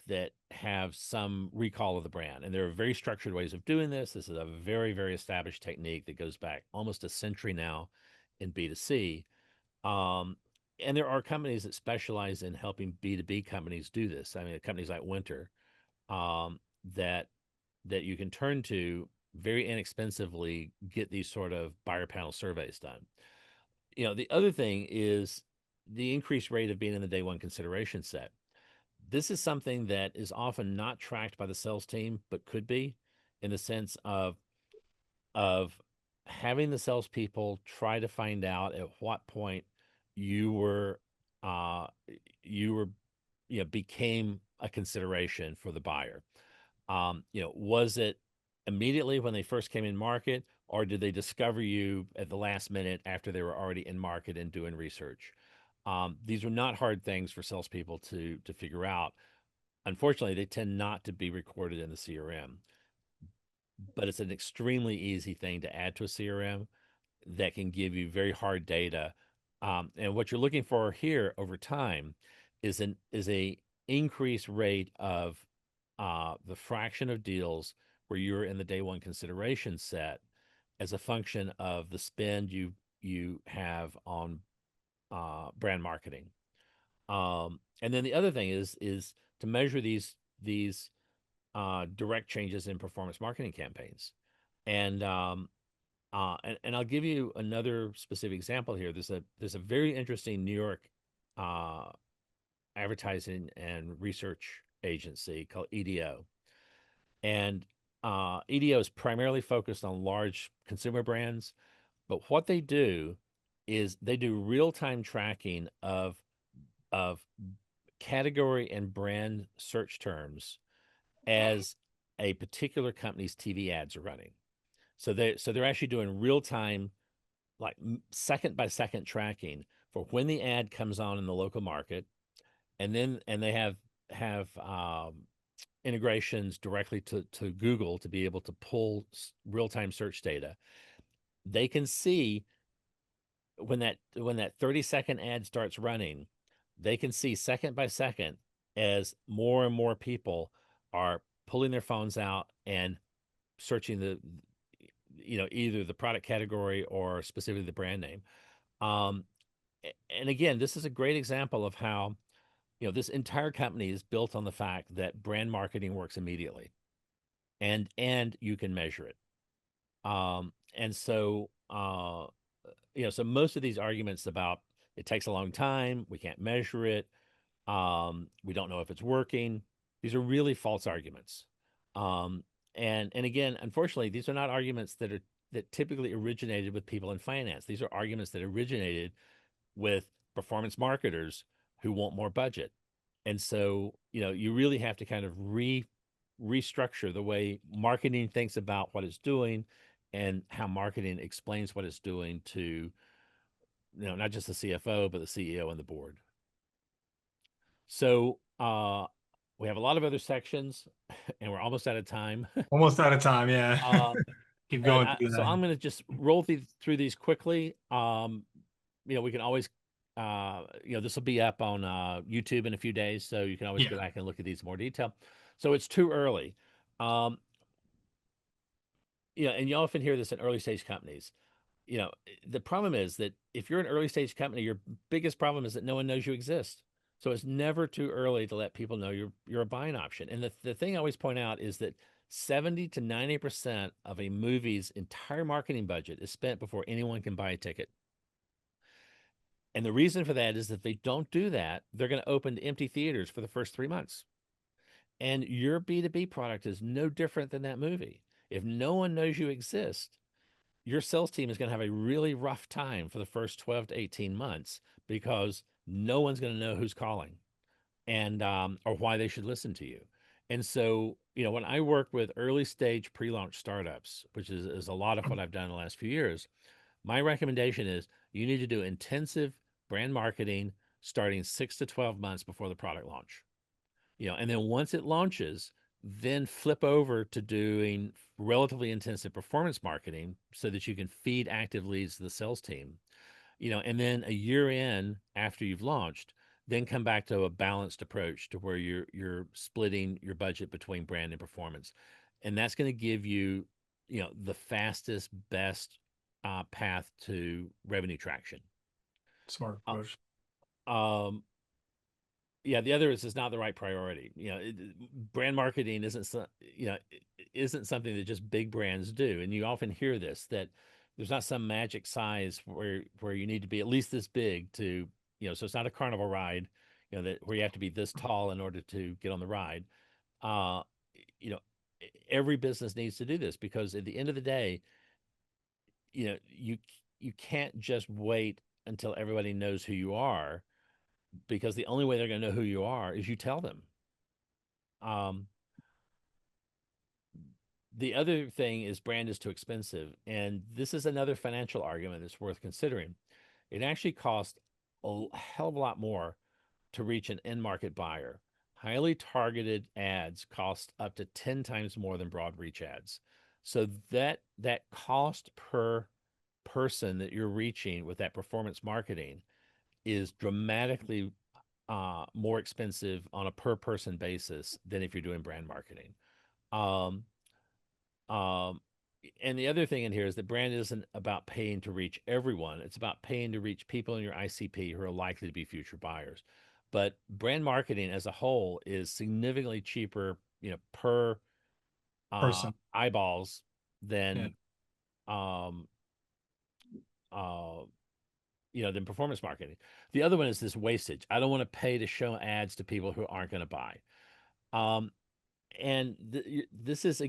[SPEAKER 2] that have some recall of the brand. And there are very structured ways of doing this. This is a very, very established technique that goes back almost a century now in B2C. Um, and there are companies that specialize in helping B2B companies do this. I mean, companies like Winter, um, that that you can turn to very inexpensively, get these sort of buyer panel surveys done. The other thing is the increased rate of being in the day one consideration set. This is something that is often not tracked by the sales team, but could be, in the sense of having the salespeople try to find out at what point you were uh you were became a consideration for the buyer. Was it immediately when they first came in market, or did they discover you at the last minute after they were already in market and doing research? These are not hard things for salespeople to figure out. Unfortunately, they tend not to be recorded in the CRM, but it's an extremely easy thing to add to a CRM that can give you very hard data. And what you're looking for here over time is a increased rate of the fraction of deals where you're in the day one consideration set as a function of the spend you have on brand marketing. And then the other thing is to measure these direct changes in performance marketing campaigns. And and I'll give you another specific example here. There's a very interesting New York uh, advertising and research agency called EDO, and EDO is primarily focused on large consumer brands. But what they do is they do real time tracking of category and brand search terms as a particular company's TV ads are running. So they're actually doing real time, like second by second tracking for when the ad comes on in the local market, and they have integrations directly to Google to be able to pull real time search data. They can see when that 30-second ad starts running, they can see second by second as more and more people are pulling their phones out and searching either the product category or specifically the brand name. Um, and again, this is a great example of how this entire company is built on the fact that brand marketing works immediately, and you can measure it. And so so most of these arguments about it takes a long time, we can't measure it, we don't know if it's working, these are really false arguments. Um, and again, unfortunately, these are not arguments that typically originated with people in finance. These are arguments that originated with performance marketers who want more budget. And so, you really have to kind of restructure the way marketing thinks about what it's doing and how marketing explains what it's doing to, not just the CFO, but the CEO and the board. So, we have a lot of other sections and we're almost out of time.
[SPEAKER 1] Almost out of time. Yeah.
[SPEAKER 2] Uh,
[SPEAKER 1] Keep
[SPEAKER 2] and
[SPEAKER 1] going through
[SPEAKER 2] so
[SPEAKER 1] that.
[SPEAKER 2] I'm going to just roll through these quickly. We can always, this will be up on YouTube in a few days, so you can always go
[SPEAKER 1] Yeah.
[SPEAKER 2] back and look at these in more detail. So it's too early. Um, and you often hear this in early stage companies. The problem is that if you're an early stage company, your biggest problem is that no one knows you exist. So it's never too early to let people know you're a buying option. And the thing I always point out is that 70 to 90% of a movie's entire marketing budget is spent before anyone can buy a ticket. And the reason for that is that if they don't do that, they're going to open to empty theaters for the first 3 months. And your B2B product is no different than that movie. If no one knows you exist, your sales team is going to have a really rough time for the first 12 to 18 months because no one's going to know who's calling and or why they should listen to you. And so, when I work with early stage pre-launch startups, which is a lot of what I've done in the last few years, my recommendation is you need to do intensive brand marketing starting 6 to 12 months before the product launch. And then once it launches, then flip over to doing relatively intensive performance marketing so that you can feed active leads to the sales team. And then a year in after you've launched, then come back to a balanced approach to where you're splitting your budget between brand and performance. And that's going to give you, the fastest, best path to revenue traction.
[SPEAKER 1] Smart
[SPEAKER 2] Uh,
[SPEAKER 1] approach.
[SPEAKER 2] um, yeah, the other is it's not the right priority. Brand marketing isn't something that just big brands do. And you often hear this, that there's not some magic size where you need to be at least this big to, so it's not a carnival ride, that where you have to be this tall in order to get on the ride. Uh, you know, every business needs to do this because at the end of the day, you can't just wait until everybody knows who you are, because the only way they're going to know who you are is you tell them. Um, the other thing is brand is too expensive. And this is another financial argument that's worth considering. It actually costs a hell of a lot more to reach an end market buyer. Highly targeted ads cost up to 10 times more than broad reach ads. So that cost per person that you're reaching with that performance marketing is dramatically more expensive on a per person basis than if you're doing brand marketing. Um, um, and the other thing in here is that brand isn't about paying to reach everyone. It's about paying to reach people in your ICP who are likely to be future buyers. But brand marketing as a whole is significantly cheaper, per
[SPEAKER 1] Person.
[SPEAKER 2] eyeballs
[SPEAKER 1] Yeah.
[SPEAKER 2] than um, uh, than performance marketing. The other one is this wastage. I don't want to pay to show ads to people who aren't going to buy. Um, and this is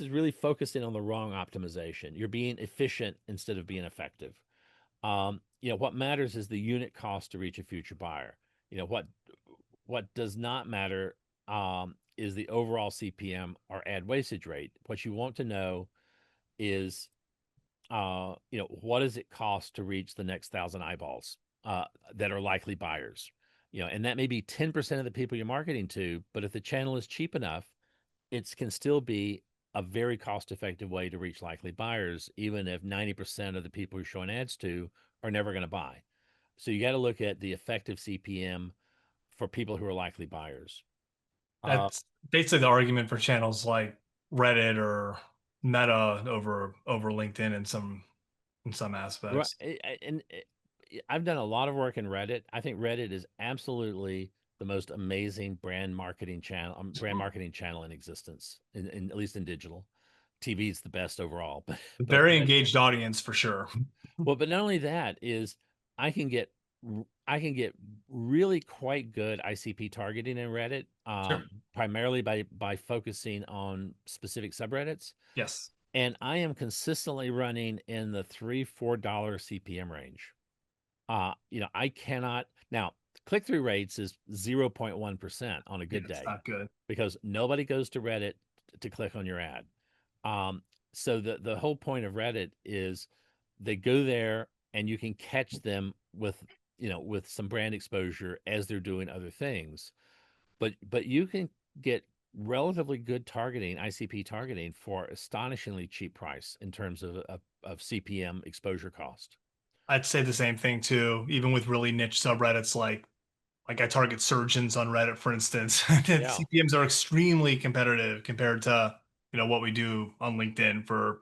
[SPEAKER 2] really focusing on the wrong optimization. You're being efficient instead of being effective. What matters is the unit cost to reach a future buyer. What does not matter is the overall CPM or ad wastage rate. What you want to know is what does it cost to reach the next 1,000 eyeballs that are likely buyers? And that may be 10% of the people you're marketing to, but if the channel is cheap enough, it can still be a very cost-effective way to reach likely buyers, even if 90% of the people you're showing ads to are never going to buy. So you got to look at the effective CPM for people who are likely buyers. Uh,
[SPEAKER 1] That's basically the argument for channels like Reddit or Meta over LinkedIn in some
[SPEAKER 2] Right.
[SPEAKER 1] aspects.
[SPEAKER 2] And I've done a lot of work in Reddit. I think Reddit is absolutely the most amazing brand marketing channel in existence, at least in digital. TV is the best overall, but
[SPEAKER 1] Very engaged audience for sure.
[SPEAKER 2] but not only that is I can get I can get really quite good ICP targeting in Reddit,
[SPEAKER 1] Sure.
[SPEAKER 2] primarily by focusing on specific subreddits.
[SPEAKER 1] Yes.
[SPEAKER 2] And I am consistently running in the $3-4 CPM range. I cannot now click through rates is 0.1% on a
[SPEAKER 1] Yeah,
[SPEAKER 2] good
[SPEAKER 1] it's
[SPEAKER 2] day
[SPEAKER 1] not good.
[SPEAKER 2] because nobody goes to Reddit to click on your ad. Um, so the whole point of Reddit is they go there and you can catch them with some brand exposure as they're doing other things. But you can get relatively good targeting, ICP targeting, for astonishingly cheap price in terms of CPM exposure cost.
[SPEAKER 1] I'd say the same thing too, even with really niche subreddits like like I target surgeons on Reddit, for instance.
[SPEAKER 2] Yeah.
[SPEAKER 1] CPMs are extremely competitive compared to, what we do on LinkedIn for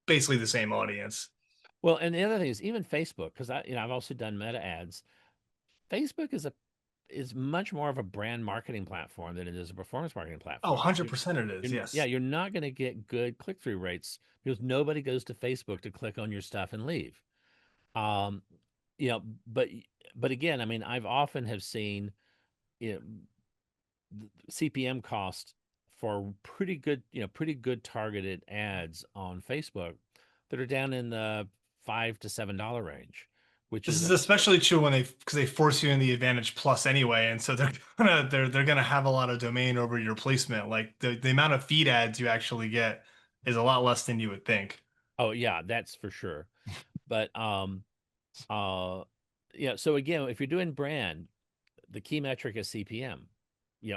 [SPEAKER 1] basically the same audience.
[SPEAKER 2] Well, and the other thing is even Facebook, because I've also done meta ads. Facebook is much more of a brand marketing platform than it is a performance marketing
[SPEAKER 1] Oh,
[SPEAKER 2] platform.
[SPEAKER 1] 100% it is.
[SPEAKER 2] Yeah,
[SPEAKER 1] Yes.
[SPEAKER 2] you're not going to get good click-through rates because nobody goes to Facebook to click on your stuff and leave. Um, you know, but but again, I mean, I've often have seen, you know, CPM cost for pretty good targeted ads on Facebook that are down in the $5 to $7 range, which
[SPEAKER 1] This
[SPEAKER 2] is
[SPEAKER 1] is
[SPEAKER 2] a
[SPEAKER 1] especially true when because they force you in the Advantage Plus anyway, and so they're gonna have a lot of domain over your placement. Like the amount of feed ads you actually get is a lot less than you would think.
[SPEAKER 2] oh yeah, that's for sure. But uh yeah, so again, if you're doing brand, the key metric is CPM.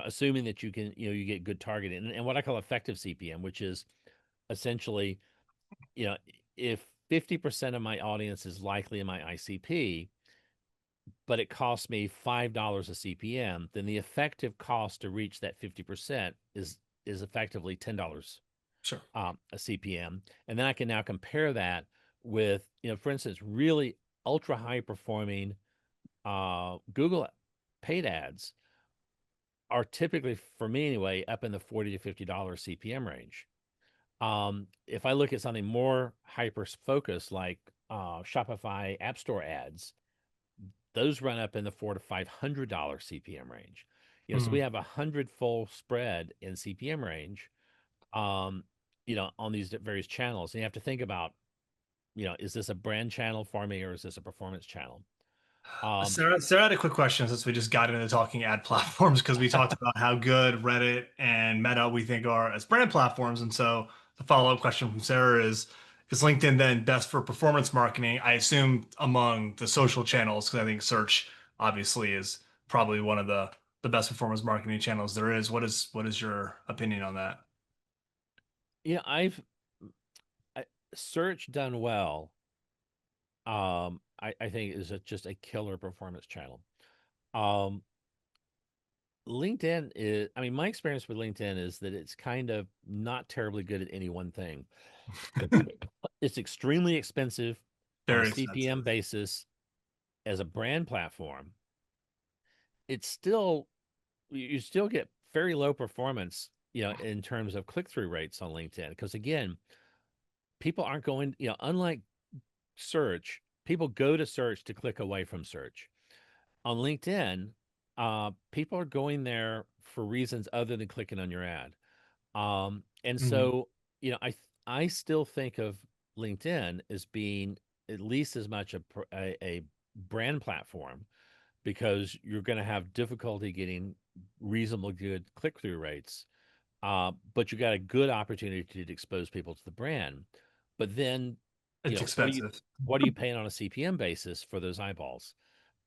[SPEAKER 2] Assuming that you get good targeting and what I call effective CPM, which is essentially, you know, if 50% of my audience is likely in my ICP, but it costs me $5 a CPM, then the effective cost to reach that 50% is effectively $10
[SPEAKER 1] Sure.
[SPEAKER 2] a CPM. And then I can now compare that with, for instance, really ultra high performing Google paid ads are typically, for me anyway, up in the $40 to $50 CPM range. If I look at something more hyper focused like Shopify App Store ads, those run up in the $400 to $500 CPM range. So we
[SPEAKER 1] Mhm.
[SPEAKER 2] have 100-fold spread in CPM range, um, on these various channels. And you have to think about, is this a brand channel for me or is this a performance channel? Um,
[SPEAKER 1] Sarah had a quick question since we just got into talking ad platforms because we talked about how good Reddit and Meta we think are as brand platforms. And so the follow-up question from Sarah is LinkedIn then best for performance marketing? I assume among the social channels, because I think search obviously is probably one of the best performance marketing channels there is. What is your opinion on that?
[SPEAKER 2] I've I, search done well. I think is just a killer performance channel. Um, LinkedIn is, I mean, my experience with LinkedIn is that it's kind of not terribly good at any one thing. It's extremely expensive on a
[SPEAKER 1] Very
[SPEAKER 2] CPM
[SPEAKER 1] expensive.
[SPEAKER 2] basis as a brand platform. It's still, you still get very low performance, in terms of click-through rates on LinkedIn. Because again, people aren't going, unlike search, people go to search to click away from search. On LinkedIn, people are going there for reasons other than clicking on your ad. And
[SPEAKER 1] Mhm.
[SPEAKER 2] so, I still think of LinkedIn as being at least as much a brand platform because you're going to have difficulty getting reasonable good click through rates. But you got a good opportunity to expose people to the brand. But then,
[SPEAKER 1] It's
[SPEAKER 2] what do you
[SPEAKER 1] expensive.
[SPEAKER 2] paying on a CPM basis for those eyeballs?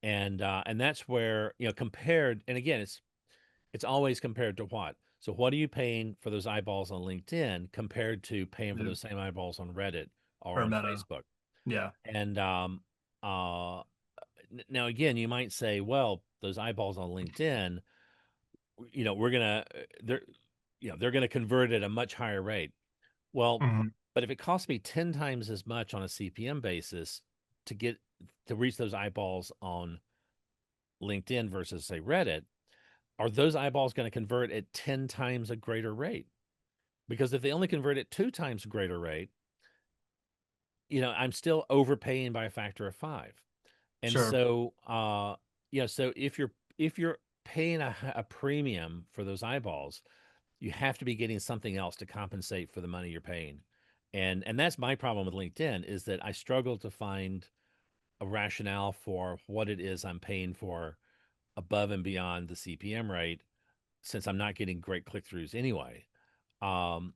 [SPEAKER 2] And that's where, compared, and again, it's always compared to what? So what are you paying for those eyeballs on LinkedIn compared to paying for
[SPEAKER 1] Yeah.
[SPEAKER 2] those same eyeballs on Reddit or
[SPEAKER 1] Or
[SPEAKER 2] on
[SPEAKER 1] Meta.
[SPEAKER 2] Facebook?
[SPEAKER 1] Yeah.
[SPEAKER 2] And uh, now again, you might say, well, those eyeballs on LinkedIn, we're gonna they're gonna convert at a much higher rate. Well,
[SPEAKER 1] Mhm.
[SPEAKER 2] but if it costs me 10 times as much on a CPM basis to get to reach those eyeballs on LinkedIn versus say Reddit, are those eyeballs going to convert at 10 times a greater rate? Because if they only convert at 2 times greater rate, I'm still overpaying by a factor of 5. And
[SPEAKER 1] Sure.
[SPEAKER 2] so, so if you're paying a premium for those eyeballs, you have to be getting something else to compensate for the money you're paying. And that's my problem with LinkedIn is that I struggle to find a rationale for what it is I'm paying for above and beyond the CPM rate since I'm not getting great click throughs anyway. Um,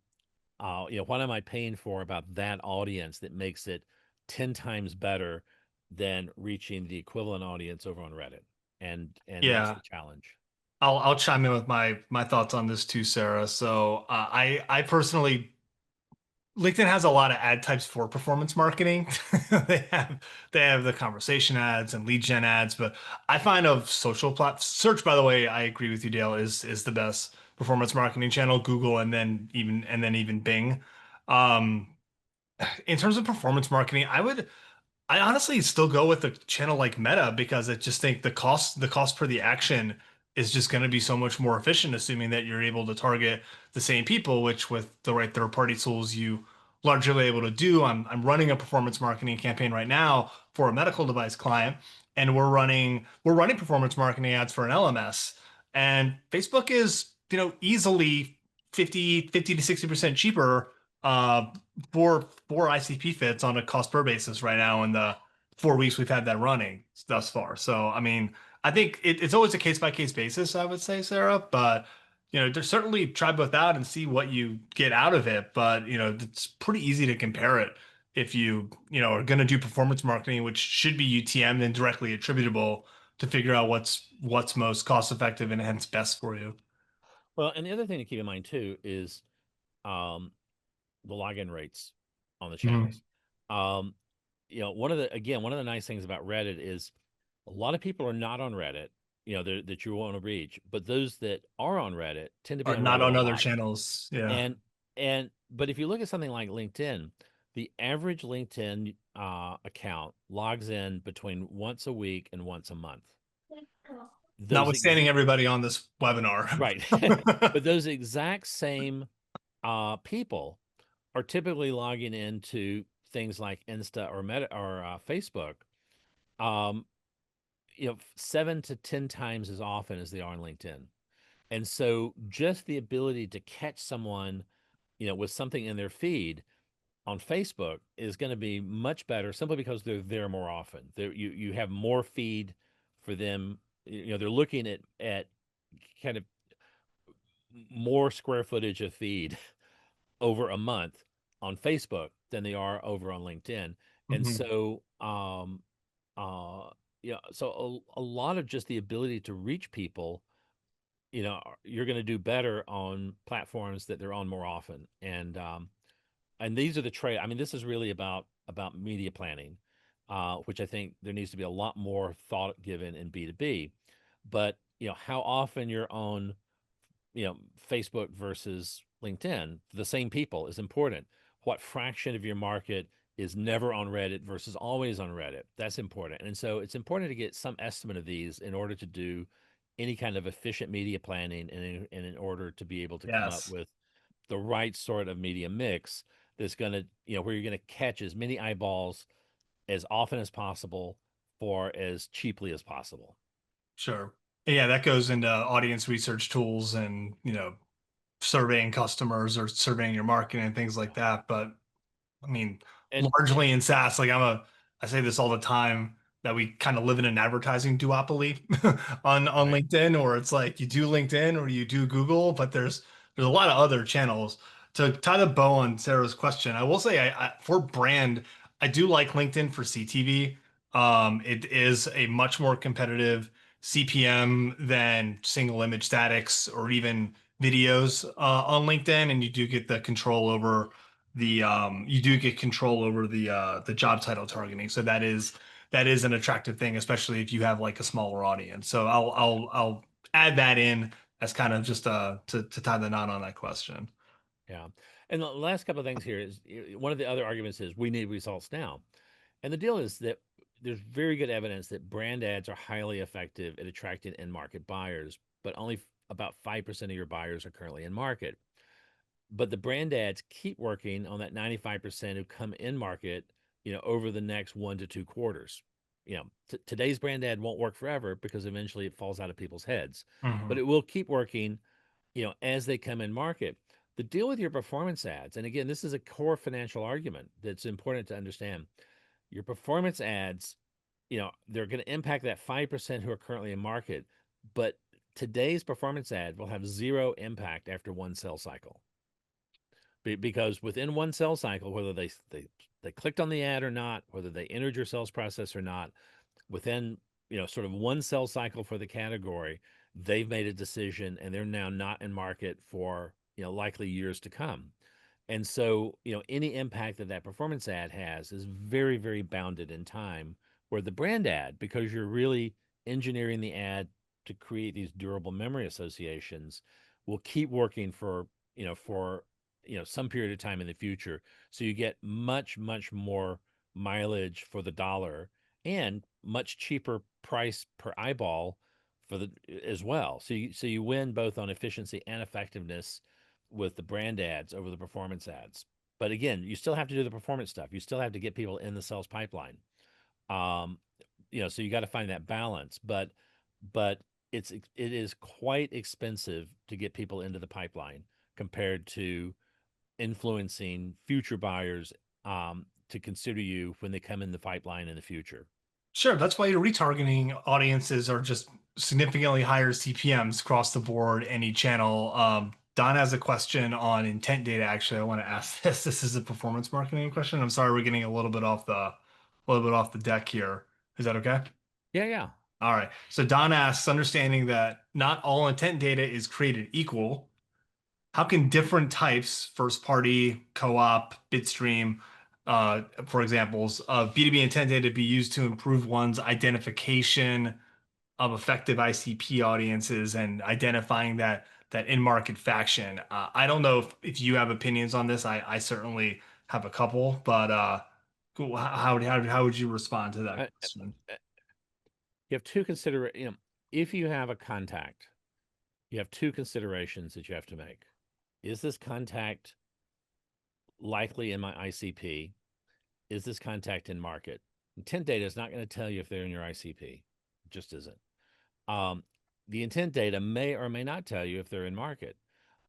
[SPEAKER 2] what am I paying for about that audience that makes it 10 times better than reaching the equivalent audience over on Reddit? And that's
[SPEAKER 1] Yeah.
[SPEAKER 2] the challenge.
[SPEAKER 1] I'll chime in with my thoughts on this too, Sarah. So I personally LinkedIn has a lot of ad types for performance marketing. They have they have the conversation ads and lead gen ads, but I find of social plat search, by the way, I agree with you, Dale, is the best performance marketing channel, Google and then even Bing. Um, in terms of performance marketing, I honestly still go with a channel like Meta because I just think the cost per the action is just going to be so much more efficient, assuming that you're able to target the same people, which with the right third-party tools you largely able to do. I'm running a performance marketing campaign right now for a medical device client, and we're running performance marketing ads for an LMS, and Facebook is, easily 50 to 60% cheaper uh four ICP fits on a cost per basis right now in the 4 weeks we've had that running thus far. So, I mean, I think it's always a case by case basis, I would say, Sarah, but there's certainly try both out and see what you get out of it. But, it's pretty easy to compare it if are going to do performance marketing, which should be UTM and directly attributable to figure out what's most cost effective and hence best for you.
[SPEAKER 2] Well, and the other thing to keep in mind too is um, the login rates on the
[SPEAKER 1] Mhm.
[SPEAKER 2] channels. Um, one of the nice things about Reddit is a lot of people are not on Reddit, that you want to reach, but those that are on Reddit tend to be
[SPEAKER 1] Or
[SPEAKER 2] on
[SPEAKER 1] not
[SPEAKER 2] Reddit a
[SPEAKER 1] on other
[SPEAKER 2] lot.
[SPEAKER 1] channels. Yeah.
[SPEAKER 2] And but if you look at something like LinkedIn, the average LinkedIn account logs in between once a week and once a month. Those ex
[SPEAKER 1] Notwithstanding everybody on this webinar.
[SPEAKER 2] Right. But those exact same people are typically logging into things like Insta or Meta or Facebook, um, 7 to 10 times as often as they are on LinkedIn. And so just the ability to catch someone, with something in their feed on Facebook is going to be much better simply because they're there more often. You have more feed for them. They're looking at kind of more square footage of feed over a month on Facebook than they are over on LinkedIn. And
[SPEAKER 1] Mhm.
[SPEAKER 2] so, a lot of just the ability to reach people, you're going to do better on platforms that they're on more often. And these are the trade. I mean, this is really about media planning, which I think there needs to be a lot more thought given in B2B. But how often you're on Facebook versus LinkedIn, the same people is important. What fraction of your market is never on Reddit versus always on Reddit? That's important. And so it's important to get some estimate of these in order to do any kind of efficient media planning and in order to be able to come up
[SPEAKER 1] Yes,
[SPEAKER 2] with the right sort of media mix that's going to, where you're going to catch as many eyeballs as often as possible for as cheaply as possible.
[SPEAKER 1] sure. Yeah, that goes into audience research tools and, surveying customers or surveying your marketing and things like that. But I mean,
[SPEAKER 2] And
[SPEAKER 1] largely in SaaS, I say this all the time that we kind of live in an advertising duopoly on
[SPEAKER 2] right.
[SPEAKER 1] LinkedIn, or it's like you do LinkedIn or you do Google, but there's a lot of other channels. To tie the bow on Sarah's question, I will say for brand, I do like LinkedIn for CTV. It is a much more competitive CPM than single image statics or even videos on LinkedIn, and you do get the control over the job title targeting. So that is an attractive thing, especially if you have like a smaller audience. So I'll add that in as kind of just to tie the knot on that question.
[SPEAKER 2] Yeah. And the last couple of things here is one of the other arguments is we need results now. And the deal is that there's very good evidence that brand ads are highly effective at attracting in market buyers, but only about 5% of your buyers are currently in market. But the brand ads keep working on that 95% who come in market, over the next 1 to 2 quarters. Today's brand ad won't work forever because eventually it falls out of people's heads, but
[SPEAKER 1] Mhm.
[SPEAKER 2] it will keep working, as they come in market. The deal with your performance ads, and again, this is a core financial argument that's important to understand. Your performance ads, they're going to impact that 5% who are currently in market, but today's performance ad will have zero impact after one sales cycle. Because within one sales cycle, whether they clicked on the ad or not, whether they entered your sales process or not, within sort of one sales cycle for the category, they've made a decision and they're now not in market for likely years to come. And so, any impact that that performance ad has is very, very bounded in time. Where the brand ad, because you're really engineering the ad to create these durable memory associations, will keep working for some period of time in the future. So you get much, much more mileage for the dollar and much cheaper price per eyeball for the as well. So you win both on efficiency and effectiveness with the brand ads over the performance ads. But again, you still have to do the performance stuff. You still have to get people in the sales pipeline. Um, so you got to find that balance. But it is quite expensive to get people into the pipeline compared to influencing future buyers to consider you when they come in the pipeline in the future.
[SPEAKER 1] Sure, that's why your retargeting audiences are just significantly higher CPMs across the board, any channel. Don has a question on intent data. Actually, I want to ask this. This is a performance marketing question. I'm sorry, we're getting a little bit off the deck here. Is that okay?
[SPEAKER 2] Yeah, yeah.
[SPEAKER 1] All right. So Don asks, understanding that not all intent data is created equal, how can different types, first party, co-op, bitstream, for examples of B2B intent data be used to improve one's identification of effective ICP audiences and identifying that in-market faction? I don't know if you have opinions on this. I certainly have a couple, but cool. How would you respond to that
[SPEAKER 2] Uh,
[SPEAKER 1] question?
[SPEAKER 2] uh, you have two consider. If you have a contact, you have two considerations that you have to make. Is this contact likely in my ICP? Is this contact in market? Intent data is not going to tell you if they're in your ICP. It just isn't. Um, the intent data may or may not tell you if they're in market.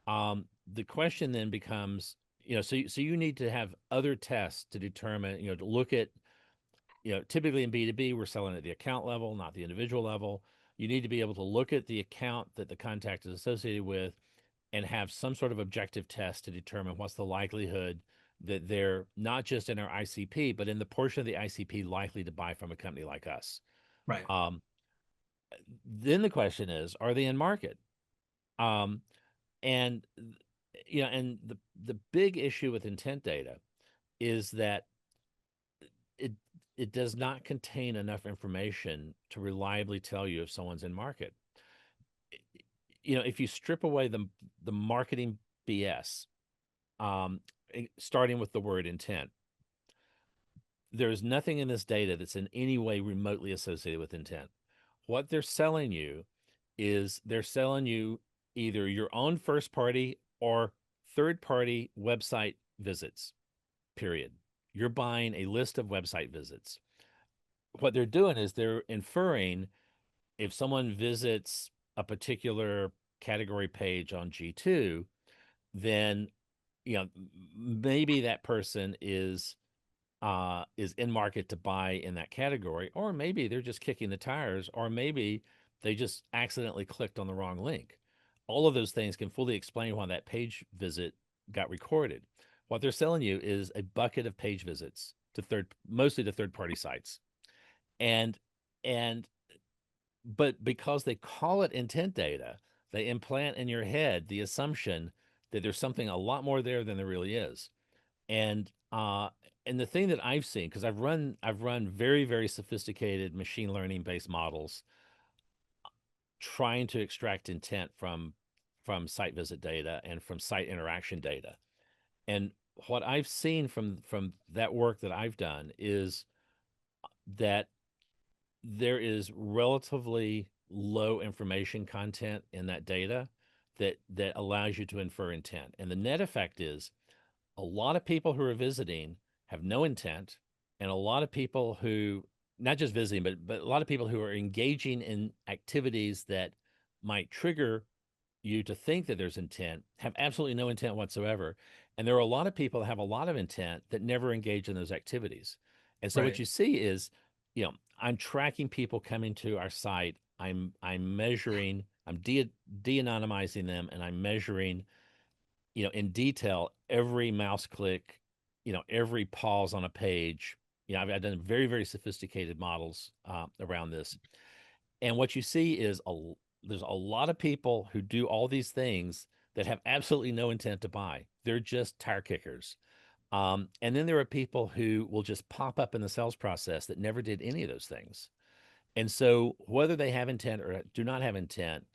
[SPEAKER 2] The question then becomes, so you need to have other tests to determine, to look at, typically in B2B, we're selling at the account level, not the individual level. You need to be able to look at the account that the contact is associated with and have some sort of objective test to determine what's the likelihood that they're not just in our ICP, but in the portion of the ICP likely to buy from a company like us.
[SPEAKER 1] Right.
[SPEAKER 2] Um, then the question is, are they in market? Um, and the big issue with intent data is that it it does not contain enough information to reliably tell you if someone's in market. If you strip away the marketing BS, starting with the word intent, there's nothing in this data that's in any way remotely associated with intent. What they're selling you is they're selling you either your own first party or third party website visits, period. You're buying a list of website visits. What they're doing is they're inferring if someone visits a particular category page on G2, then maybe that person is in market to buy in that category, or maybe they're just kicking the tires, or maybe they just accidentally clicked on the wrong link. All of those things can fully explain why that page visit got recorded. What they're selling you is a bucket of page visits mostly to third party sites. And and but because they call it intent data, they implant in your head the assumption that there's something a lot more there than there really is. And and the thing that I've seen, because I've run very, very sophisticated machine learning based models trying to extract intent from site visit data and from site interaction data. And what I've seen from that work that I've done is that there is relatively low information content in that data that allows you to infer intent. And the net effect is a lot of people who are visiting have no intent, and a lot of people who not just visiting, but a lot of people who are engaging in activities that might trigger you to think that there's intent have absolutely no intent whatsoever. And there are a lot of people that have a lot of intent that never engage in those activities. And so what
[SPEAKER 1] Right.
[SPEAKER 2] you see is, I'm tracking people coming to our site. I'm measuring, I'm de-anonymizing them, and I'm measuring, in detail every mouse click, every pause on a page. I've done very, very sophisticated models around this. And what you see is there's a lot of people who do all these things that have absolutely no intent to buy. They're just tire kickers. And then there are people who will just pop up in the sales process that never did any of those things. And so whether they have intent or do not have intent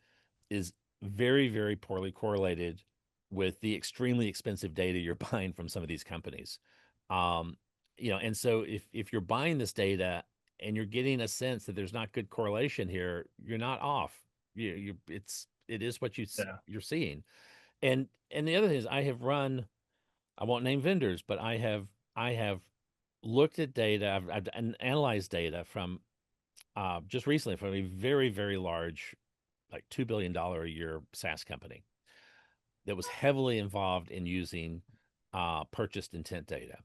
[SPEAKER 2] is very, very poorly correlated with the extremely expensive data you're buying from some of these companies. Um, and so if you're buying this data and you're getting a sense that there's not good correlation here, you're not off. It is what
[SPEAKER 1] Yeah.
[SPEAKER 2] you're seeing. And the other thing is I won't name vendors, but I have looked at data, I've analyzed data from just recently from a very, very large, like $2 billion a year SaaS company that was heavily involved in using purchased intent data.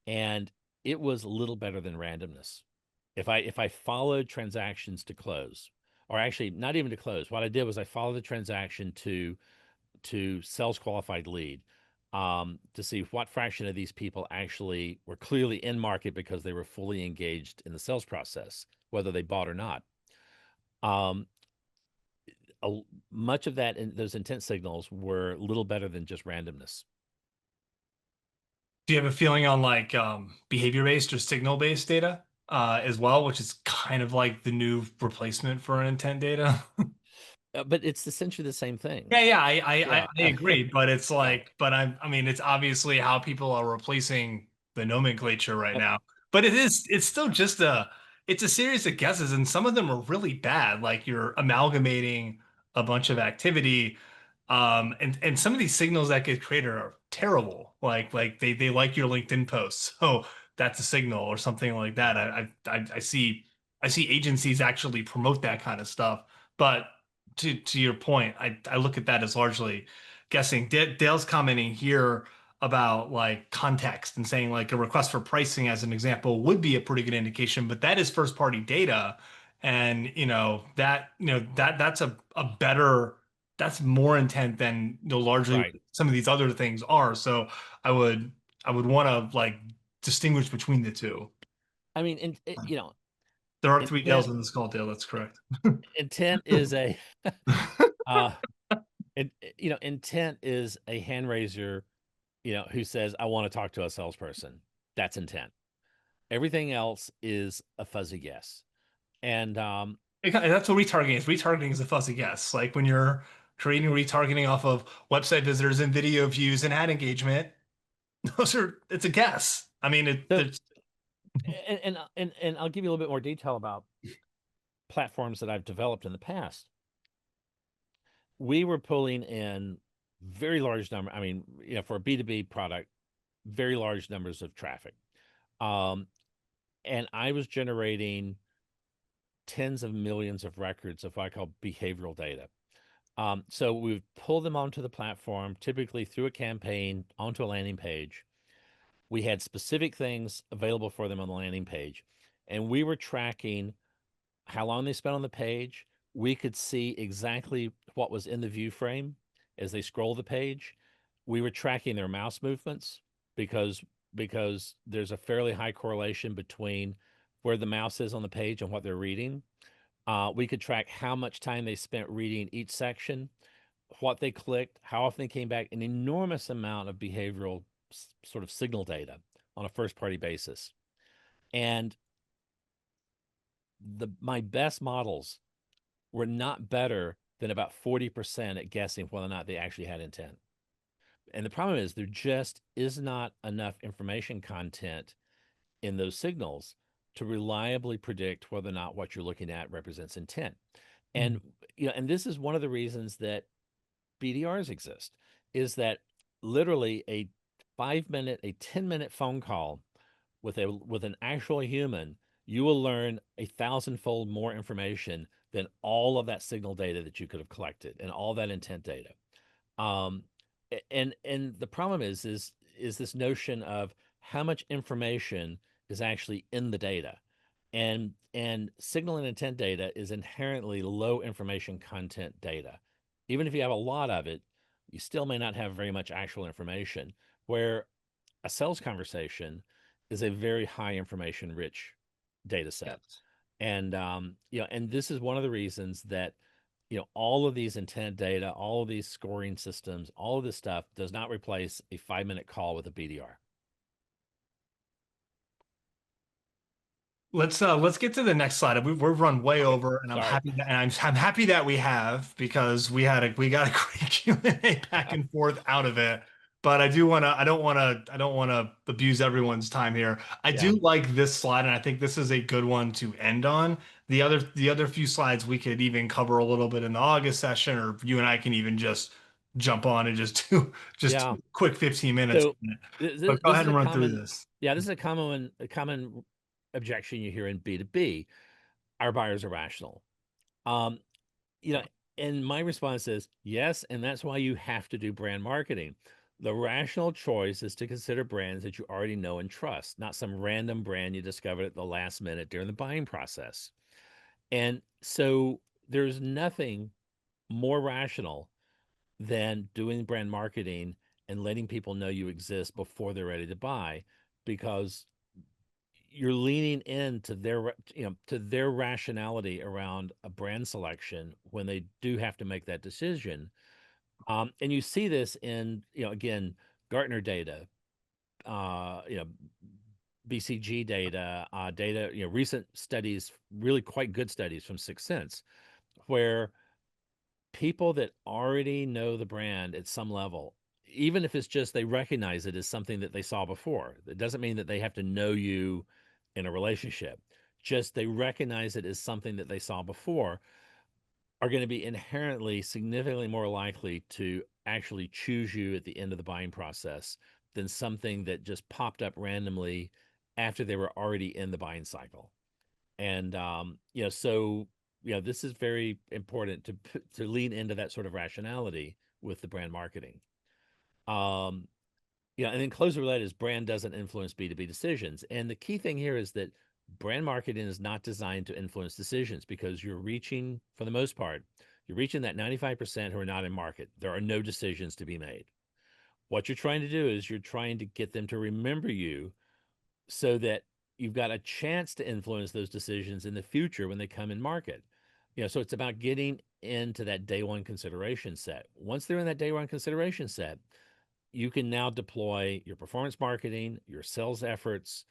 [SPEAKER 2] And it was a little better than randomness. If I followed transactions to close, or actually not even to close, what I did was I followed the transaction to sales qualified lead, to see what fraction of these people actually were clearly in market because they were fully engaged in the sales process, whether they bought or not. Um, a, Much of that in those intent signals were a little better than just randomness.
[SPEAKER 1] Do you have a feeling on like behavior-based or signal-based data as well, which is kind of like the new replacement for an intent data?
[SPEAKER 2] But it's essentially the same thing.
[SPEAKER 1] Yeah, yeah, I
[SPEAKER 2] Yeah.
[SPEAKER 1] agree, but it's
[SPEAKER 2] Yeah.
[SPEAKER 1] like, but I mean, it's obviously how people are replacing the nomenclature right
[SPEAKER 2] Yep.
[SPEAKER 1] now. But it's still just it's a series of guesses, and some of them are really bad. Like you're amalgamating a bunch of activity, and some of these signals that get created are terrible. Like they like your LinkedIn posts, so that's a signal or something like that. I see agencies actually promote that kind of stuff, but to your point, I look at that as largely guessing. Dale's commenting here about like context and saying like a request for pricing as an example would be a pretty good indication, but that is first party data. And that's a better that's more intent than largely what
[SPEAKER 2] Right.
[SPEAKER 1] some of these other things are. So I would I would want to like distinguish between the two.
[SPEAKER 2] I mean,
[SPEAKER 1] There are three Dales
[SPEAKER 2] intent
[SPEAKER 1] in this call, Dale. That's correct.
[SPEAKER 2] intent is a uh intent is a hand raiser, who says, I want to talk to a salesperson. That's intent. Everything else is a fuzzy guess. And
[SPEAKER 1] That's what retargeting is. Retargeting is a fuzzy guess. Like when you're creating retargeting off of website visitors and video views and ad engagement, it's a guess. I mean,
[SPEAKER 2] so
[SPEAKER 1] there's
[SPEAKER 2] and I'll give you a little bit more detail about platforms that I've developed in the past. We were pulling in very large number. I mean, for a B2B product, very large numbers of traffic. Um, and I was generating tens of millions of records of what I call behavioral data. So we would pull them onto the platform, typically through a campaign, onto a landing page. We had specific things available for them on the landing page, and we were tracking how long they spent on the page. We could see exactly what was in the view frame as they scroll the page. We were tracking their mouse movements because there's a fairly high correlation between where the mouse is on the page and what they're reading. We could track how much time they spent reading each section, what they clicked, how often they came back, an enormous amount of behavioral sort of signal data on a first party basis. And my best models were not better than about 40% at guessing whether or not they actually had intent. And the problem is there just is not enough information content in those signals to reliably predict whether or not what you're looking at represents intent. And and this is one of the reasons that BDRs exist, is that literally a 5 minute, a 10-minute phone call with an actual human, you will learn a thousandfold more information than all of that signal data that you could have collected and all that intent data. Um, and the problem is this notion of how much information is actually in the data, and signal and intent data is inherently low information content data. Even if you have a lot of it, you still may not have very much actual information. Where a sales conversation is a very high information rich data set.
[SPEAKER 1] Yes.
[SPEAKER 2] And and this is one of the reasons that all of these intent data, all of these scoring systems, all of this stuff does not replace a 5 minute call with a BDR.
[SPEAKER 1] Let's get to the next slide. We've run way
[SPEAKER 2] Okay,
[SPEAKER 1] over, and
[SPEAKER 2] sorry.
[SPEAKER 1] I'm happy that we have because we got a great Q&A back and forth out of it. But I don't wanna abuse everyone's time here. I
[SPEAKER 2] Yeah,
[SPEAKER 1] do like this slide, and I think this is a good one to end on. The other few slides we could even cover a little bit in the August session, or you and I can even just jump on and just
[SPEAKER 2] yeah.
[SPEAKER 1] do a quick 15 minutes.
[SPEAKER 2] So
[SPEAKER 1] But go
[SPEAKER 2] this
[SPEAKER 1] ahead
[SPEAKER 2] is
[SPEAKER 1] and
[SPEAKER 2] a
[SPEAKER 1] run through
[SPEAKER 2] common,
[SPEAKER 1] this.
[SPEAKER 2] yeah, this is a common objection you hear in B2B. Our buyers are rational. Um, you know, and my response is yes, and that's why you have to do brand marketing. The rational choice is to consider brands that you already know and trust, not some random brand you discovered at the last minute during the buying process. And so there's nothing more rational than doing brand marketing and letting people know you exist before they're ready to buy, because you're leaning into to their rationality around a brand selection when they do have to make that decision. And you see this in, again, Gartner data, uh, you know, BCG data, recent studies, really quite good studies from Sixth Sense, where people that already know the brand at some level, even if it's just they recognize it as something that they saw before, it doesn't mean that they have to know you in a relationship. Just they recognize it as something that they saw before, are going to be inherently significantly more likely to actually choose you at the end of the buying process than something that just popped up randomly after they were already in the buying cycle. And this is very important to lean into that sort of rationality with the brand marketing. Um, and then closer related is brand doesn't influence B2B decisions. And the key thing here is that brand marketing is not designed to influence decisions, because you're reaching, for the most part, you're reaching that 95% who are not in market. There are no decisions to be made. What you're trying to do is you're trying to get them to remember you so that you've got a chance to influence those decisions in the future when they come in market. So it's about getting into that day one consideration set. Once they're in that day one consideration set, you can now deploy your performance marketing, your sales efforts,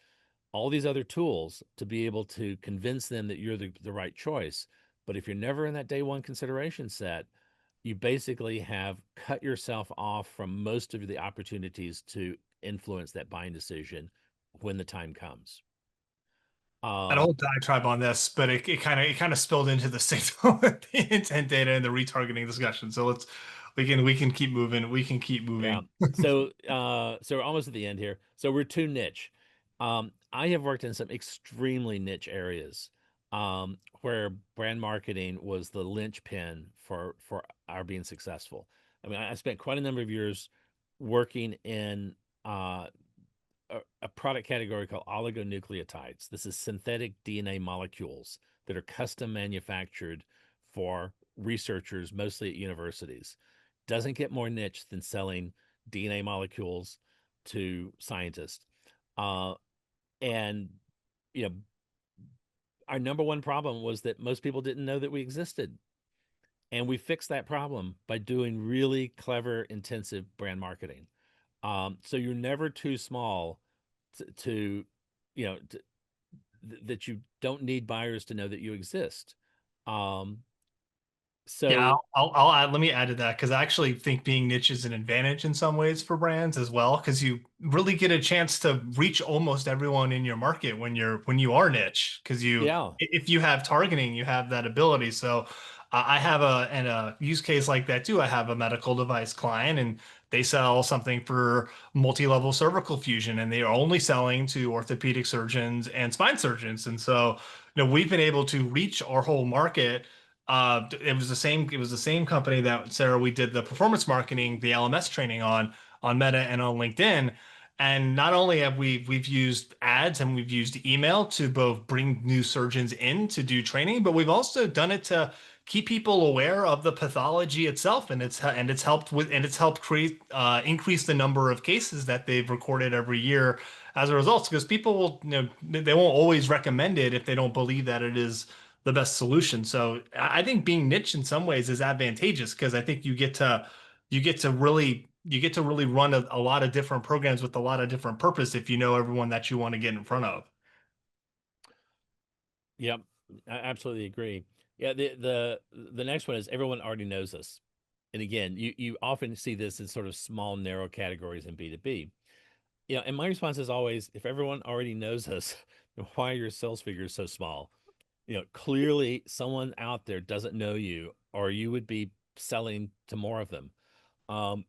[SPEAKER 2] all these other tools to be able to convince them that you're the right choice. But if you're never in that day one consideration set, you basically have cut yourself off from most of the opportunities to influence that buying decision when the time comes.
[SPEAKER 1] That
[SPEAKER 2] Um,
[SPEAKER 1] whole diatribe on this, but it kind of spilled into the signal, the intent data and the retargeting discussion. So we can keep moving. We can keep
[SPEAKER 2] yeah.
[SPEAKER 1] moving.
[SPEAKER 2] So we're almost at the end here. So we're too niche. I have worked in some extremely niche areas, where brand marketing was the linchpin for our being successful. I mean, I spent quite a number of years working in a product category called oligonucleotides. This is synthetic DNA molecules that are custom manufactured for researchers, mostly at universities. Doesn't get more niche than selling DNA molecules to scientists. Uh, and you know, our number one problem was that most people didn't know that we existed. And we fixed that problem by doing really clever, intensive brand marketing. So you're never too small to you know, to, that you don't need buyers to know that you exist. Um,
[SPEAKER 1] Yeah,
[SPEAKER 2] so
[SPEAKER 1] I'll add, let me add to that because I actually think being niche is an advantage in some ways for brands as well, because you really get a chance to reach almost everyone in your market when you are niche, because
[SPEAKER 2] yeah,
[SPEAKER 1] if you have targeting, you have that ability. So I have a use case like that too. I have a medical device client and they sell something for multi-level cervical fusion, and they are only selling to orthopedic surgeons and spine surgeons. And so, we've been able to reach our whole market. It was the same company that Sarah we did the performance marketing, the LMS training on Meta and on LinkedIn. And not only have we've used ads and we've used email to both bring new surgeons in to do training, but we've also done it to keep people aware of the pathology itself, and it's helped create increase the number of cases that they've recorded every year as a result. Because people will, they won't always recommend it if they don't believe that it is the best solution. So I think being niche in some ways is advantageous because I think you get to really run a lot of different programs with a lot of different purpose if you know everyone that you want to get in front of.
[SPEAKER 2] Yep, I absolutely agree. Yeah, the next one is everyone already knows us. And again, you often see this in sort of small, narrow categories in B2B. And my response is always, if everyone already knows us, then why are your sales figures so small? Clearly someone out there doesn't know you, or you would be selling to more of them. Um,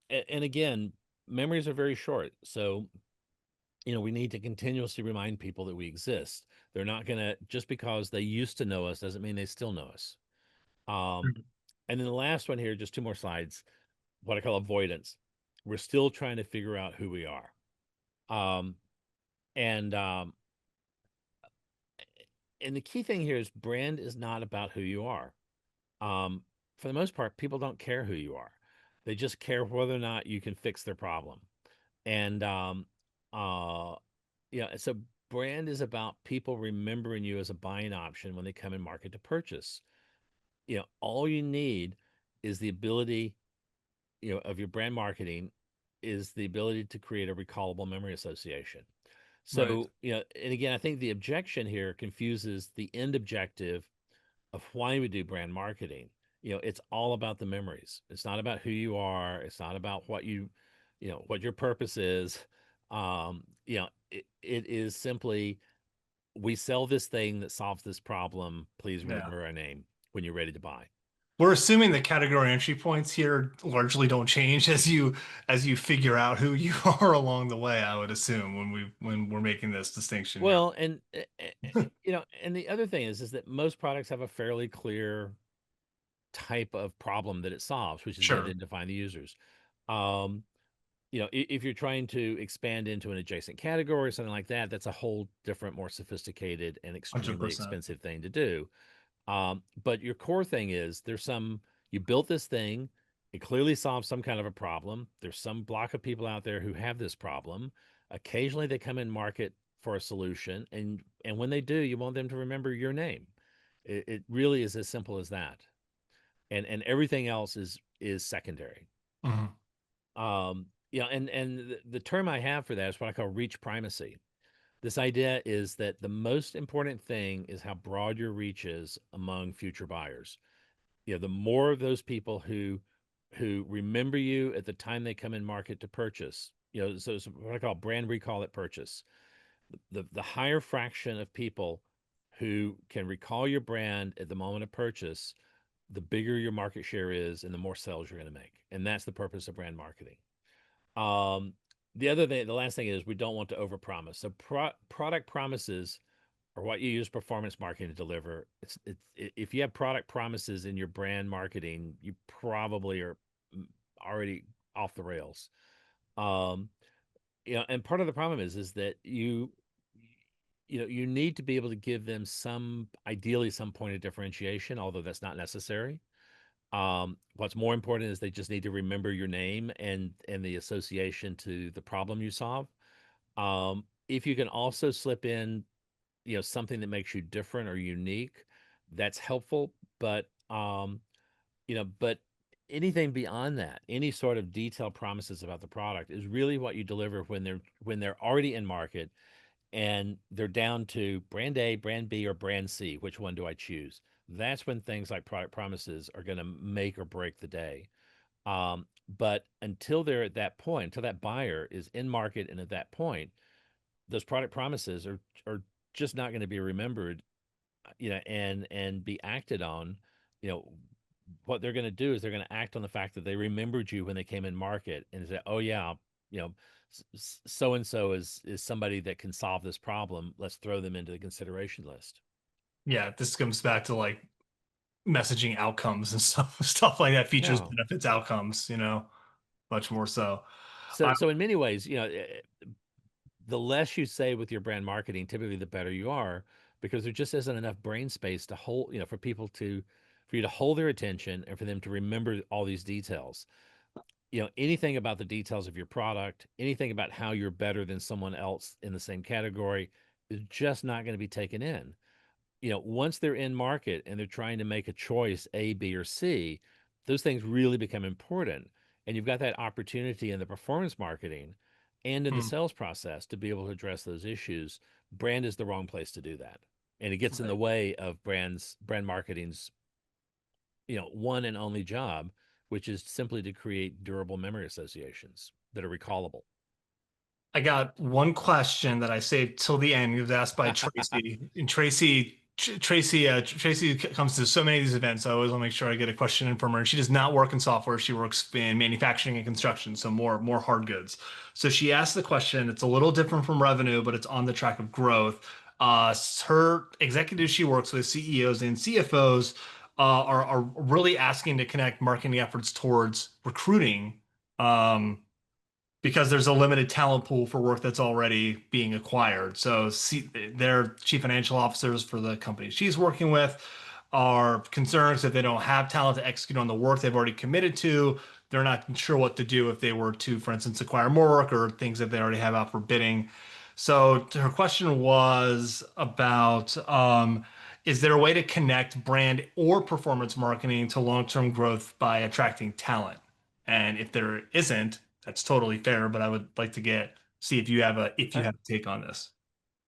[SPEAKER 2] and again, memories are very short. So, we need to continuously remind people that we exist. They're not going to, just because they used to know us doesn't mean they still know us. Um, and then the last one here, just two more slides, what I call avoidance. We're still trying to figure out who we are. Um, and and the key thing here is brand is not about who you are. Um, for the most part, people don't care who you are. They just care whether or not you can fix their problem. And uh, so brand is about people remembering you as a buying option when they come in market to purchase. All you need is the ability, of your brand marketing is the ability to create a recallable memory association.
[SPEAKER 1] Right.
[SPEAKER 2] So, and again, I think the objection here confuses the end objective of why we do brand marketing. It's all about the memories. It's not about who you are. It's not about what your purpose is. It is simply we sell this thing that solves this problem. Please
[SPEAKER 1] Yeah.
[SPEAKER 2] remember our name when you're ready to buy.
[SPEAKER 1] We're assuming the category entry points here largely don't change as you figure out who you are along the way, I would assume when we're making this distinction here.
[SPEAKER 2] Well, and and the other thing is that most products have a fairly clear type of problem that it solves, which is
[SPEAKER 1] Sure.
[SPEAKER 2] identifying the users. Um, if you're trying to expand into an adjacent category or something like that, that's a whole different, more sophisticated and extremely
[SPEAKER 1] 100%.
[SPEAKER 2] expensive thing to do. But your core thing is you built this thing, it clearly solves some kind of a problem. There's some block of people out there who have this problem. Occasionally they come in market for a solution, and when they do, you want them to remember your name. It really is as simple as that. And everything else is secondary.
[SPEAKER 1] Mhm.
[SPEAKER 2] And the term I have for that is what I call reach primacy. This idea is that the most important thing is how broad your reach is among future buyers. The more of those people who remember you at the time they come in market to purchase, so it's what I call brand recall at purchase. The higher fraction of people who can recall your brand at the moment of purchase, the bigger your market share is and the more sales you're going to make. And that's the purpose of brand marketing. Um, the last thing is we don't want to overpromise. So product promises are what you use performance marketing to deliver. If you have product promises in your brand marketing, you probably are already off the rails. Um, and part of the problem is that you need to be able to give them ideally some point of differentiation, although that's not necessary. What's more important is they just need to remember your name and the association to the problem you solve. If you can also slip in, something that makes you different or unique, that's helpful. But anything beyond that, any sort of detailed promises about the product is really what you deliver when they're already in market and they're down to brand A, brand B, or brand C. Which one do I choose? That's when things like product promises are going to make or break the day. But until they're at that point, until that buyer is in market and at that point, those product promises are just not going to be remembered, and be acted on. You know, what they're going to do is they're going to act on the fact that they remembered you when they came in market and say, "Oh yeah, you know, so and so is somebody that can solve this problem. Let's throw them into the consideration list."
[SPEAKER 1] Yeah, this comes back to like messaging outcomes and stuff, stuff like that, features,
[SPEAKER 2] Yeah.
[SPEAKER 1] benefits, outcomes, much more so.
[SPEAKER 2] So
[SPEAKER 1] I,
[SPEAKER 2] so in many ways, the less you say with your brand marketing, typically the better you are, because there just isn't enough brain space to hold, for you to hold their attention and for them to remember all these details. Anything about the details of your product, anything about how you're better than someone else in the same category is just not going to be taken in. once they're in market and they're trying to make a choice, A, B, or C, those things really become important. And you've got that opportunity in the performance marketing and in the
[SPEAKER 1] Mm,
[SPEAKER 2] sales process to be able to address those issues. Brand is the wrong place to do that. And it gets in the
[SPEAKER 1] right.
[SPEAKER 2] way of brand marketing's, one and only job, which is simply to create durable memory associations that are recallable.
[SPEAKER 1] I got one question that I saved till the end. It was asked by Tracy, and Tracy comes to so many of these events. So I always want to make sure I get a question in from her. And she does not work in software. She works in manufacturing and construction, so more hard goods. So she asked the question. It's a little different from revenue, but it's on the track of growth. Her executives she works with, CEOs and CFOs, are really asking to connect marketing efforts towards recruiting. Um, because there's a limited talent pool for work that's already being acquired. So their chief financial officers for the company she's working with are concerned that they don't have talent to execute on the work they've already committed to. They're not sure what to do if they were to, for instance, acquire more work or things that they already have out for bidding. So her question was about, is there a way to connect brand or performance marketing to long-term growth by attracting talent? And if there isn't, that's totally fair, but I would like to see if you
[SPEAKER 2] I,
[SPEAKER 1] have a take on this.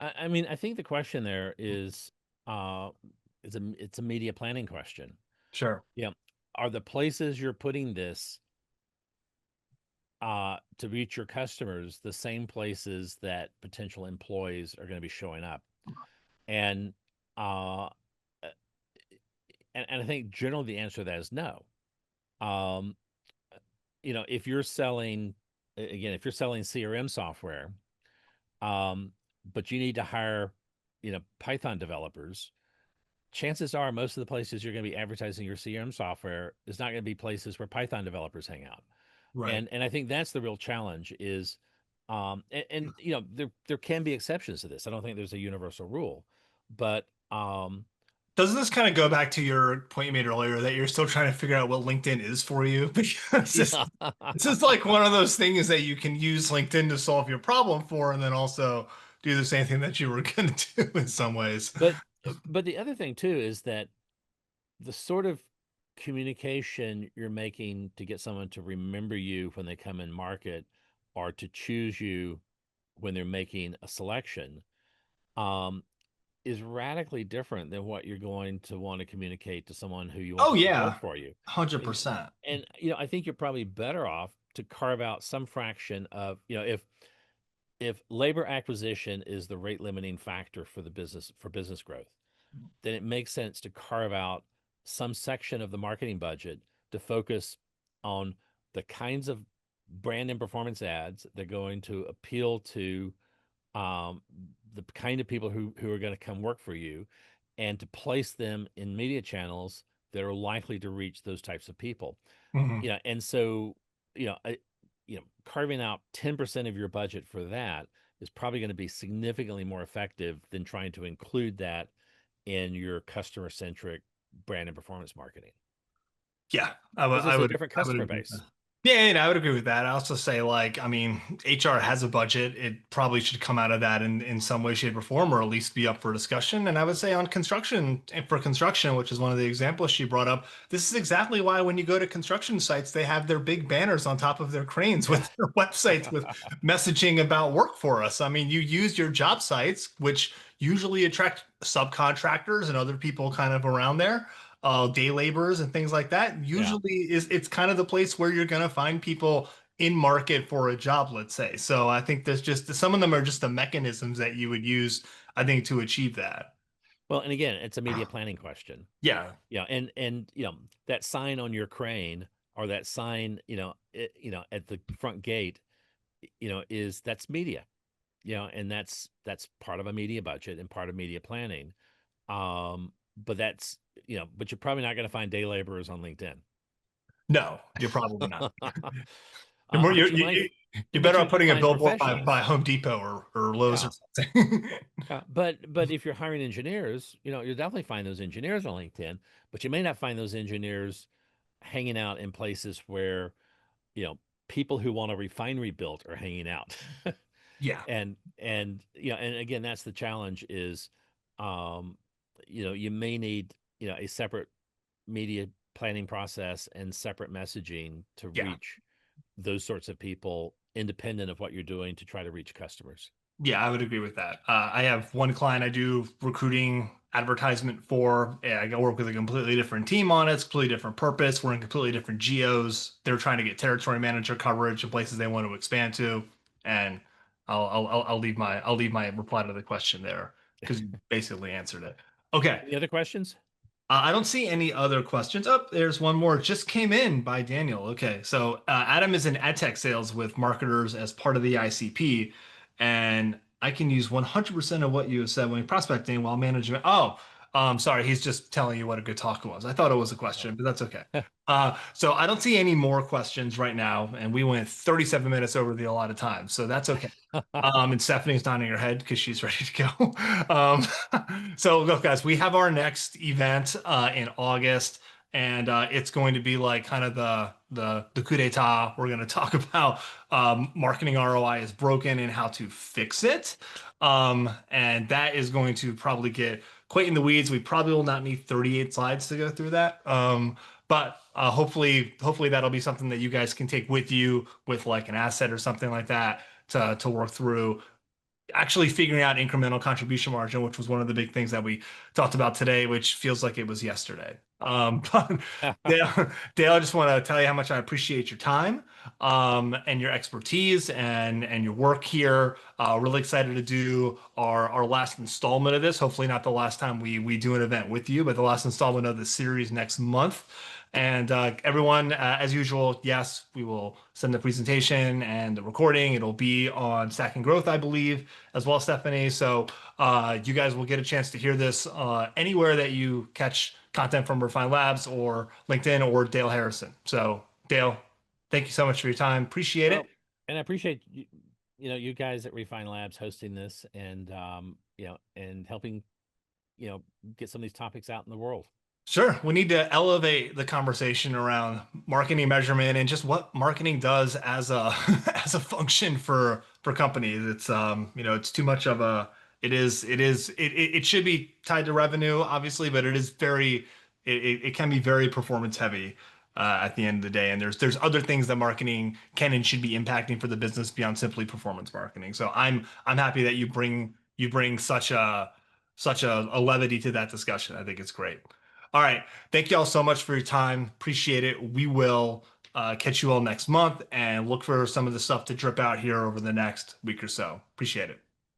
[SPEAKER 2] I mean, I think the question there uh, it's a media planning question.
[SPEAKER 1] Sure.
[SPEAKER 2] Yeah. Are the places you're putting this to reach your customers the same places that potential employees are going to be showing up? And uh, uh, and I think generally the answer to that is no. Um, if you're selling again, if you're selling CRM software, um, but you need to hire, Python developers, chances are most of the places you're going to be advertising your CRM software is not going to be places where Python developers hang out.
[SPEAKER 1] Right.
[SPEAKER 2] And I think that's the real challenge is and there can be exceptions to this. I don't think there's a universal rule, but
[SPEAKER 1] Doesn't this kind of go back to your point you made earlier that you're still trying to figure out what LinkedIn is for you? Because
[SPEAKER 2] yeah.
[SPEAKER 1] this is like one of those things that you can use LinkedIn to solve your problem for, and then also do the same thing that you were going to do in some ways.
[SPEAKER 2] but but the other thing too is that the sort of communication you're making to get someone to remember you when they come in market or to choose you when they're making a selection um, is radically different than what you're going to want to communicate to someone who you want
[SPEAKER 1] Oh
[SPEAKER 2] to come
[SPEAKER 1] yeah,
[SPEAKER 2] work for you. And,
[SPEAKER 1] 100%.
[SPEAKER 2] I think you're probably better off to carve out some fraction of, if labor acquisition is the rate limiting factor for the business for business growth, then it makes sense to carve out some section of the marketing budget to focus on the kinds of brand and performance ads that are going to appeal to um, the kind of people who are going to come work for you, and to place them in media channels that are likely to reach those types of people.
[SPEAKER 1] Mhm.
[SPEAKER 2] And so carving out 10% of your budget for that is probably going to be significantly more effective than trying to include that in your customer centric brand and performance marketing
[SPEAKER 1] Yeah,
[SPEAKER 2] because it's a different
[SPEAKER 1] I would
[SPEAKER 2] customer
[SPEAKER 1] agree with
[SPEAKER 2] base.
[SPEAKER 1] that. Yeah, and I would agree with that. I also say, like, I mean, HR has a budget. It probably should come out of that in some way, shape, or form, or at least be up for discussion. And I would say on construction, and for construction, which is one of the examples she brought up, this is exactly why when you go to construction sites, they have their big banners on top of their cranes
[SPEAKER 2] Yeah.
[SPEAKER 1] with their websites with messaging about work for us. I mean, you use your job sites, which usually attract subcontractors and other people kind of around there, day laborers and things like that.
[SPEAKER 2] Yeah.
[SPEAKER 1] Usually is it's kind of the place where you're going to find people in market for a job, let's say. So I think there's just some of them are just the mechanisms that you would use, I think, to achieve that.
[SPEAKER 2] Well, and again, it's a media planning question.
[SPEAKER 1] Yeah.
[SPEAKER 2] Yeah, and that sign on your crane or that sign, at the front gate, is that's media. And that's part of a media budget and part of media planning. But but you're probably not going to find day laborers on LinkedIn.
[SPEAKER 1] No, you're probably not. You're more
[SPEAKER 2] But you might,
[SPEAKER 1] you're
[SPEAKER 2] but
[SPEAKER 1] better off
[SPEAKER 2] you
[SPEAKER 1] putting a
[SPEAKER 2] find
[SPEAKER 1] billboard by
[SPEAKER 2] professionals.
[SPEAKER 1] Home Depot or Lowe's or
[SPEAKER 2] Yeah.
[SPEAKER 1] something.
[SPEAKER 2] But if you're hiring engineers, you'll definitely find those engineers on LinkedIn, but you may not find those engineers hanging out in places where, you know, people who want a refinery built are hanging out.
[SPEAKER 1] Yeah.
[SPEAKER 2] And again, that's the challenge is, um, you may need, a separate media planning process and separate messaging to
[SPEAKER 1] Yeah.
[SPEAKER 2] reach those sorts of people independent of what you're doing to try to reach customers.
[SPEAKER 1] Yeah, I would agree with that. I have one client I do recruiting advertisement for. I work with a completely different team on it. It's a completely different purpose. We're in completely different geos. They're trying to get territory manager coverage in places they want to expand to. And I'll leave my reply to the question there because you basically answered it. Okay.
[SPEAKER 2] Any other questions?
[SPEAKER 1] I don't see any other questions. Oh, there's one more. It just came in by Daniel. Okay, so Adam is in ad tech sales with marketers as part of the ICP, and I can use 100% of what you have said when prospecting while managing. Oh, sorry, he's just telling you what a good talk was. I thought it was a question, but that's okay. So I don't see any more questions right now, and we went 37 minutes over the allotted time, so that's okay. And Stephanie's nodding her head because she's ready to go. So look, guys, we have our next event in August, and it's going to be like kind of the coup d'état. We're going to talk about marketing ROI is broken and how to fix it. And that is going to probably get quite in the weeds. We probably will not need 38 slides to go through that. But hopefully that'll be something that you guys can take with you with like an asset or something like that to work through actually figuring out incremental contribution margin, which was one of the big things that we talked about today, which feels like it was yesterday. But Dale, I just want to tell you how much I appreciate your time and your expertise and your work here. Really excited to do our last installment of this. Hopefully, not the last time we do an event with you, but the last installment of the series next month. And everyone, as usual, yes, we will send the presentation and the recording. It'll be on Stack and Growth, I believe, as well, Stephanie. So you guys will get a chance to hear this anywhere that you catch content from Refine Labs or LinkedIn or Dale Harrison. So Dale, thank you so much for your time. Appreciate it.
[SPEAKER 2] Well, and I appreciate you guys at Refine Labs hosting this and and helping get some of these topics out in the world.
[SPEAKER 1] Sure. We need to elevate the conversation around marketing measurement and just what marketing does as a as a function for companies. It's it's too much of a it should be tied to revenue, obviously, but it is very it can be very performance heavy at the end of the day. And there's other things that marketing can and should be impacting for the business beyond simply performance marketing. So I'm happy that you bring such a levity to that discussion. I think it's great. All right. Thank you all so much for your time. Appreciate it. We will catch you all next month and look for some of the stuff to drip out here over the next week or so. Appreciate it.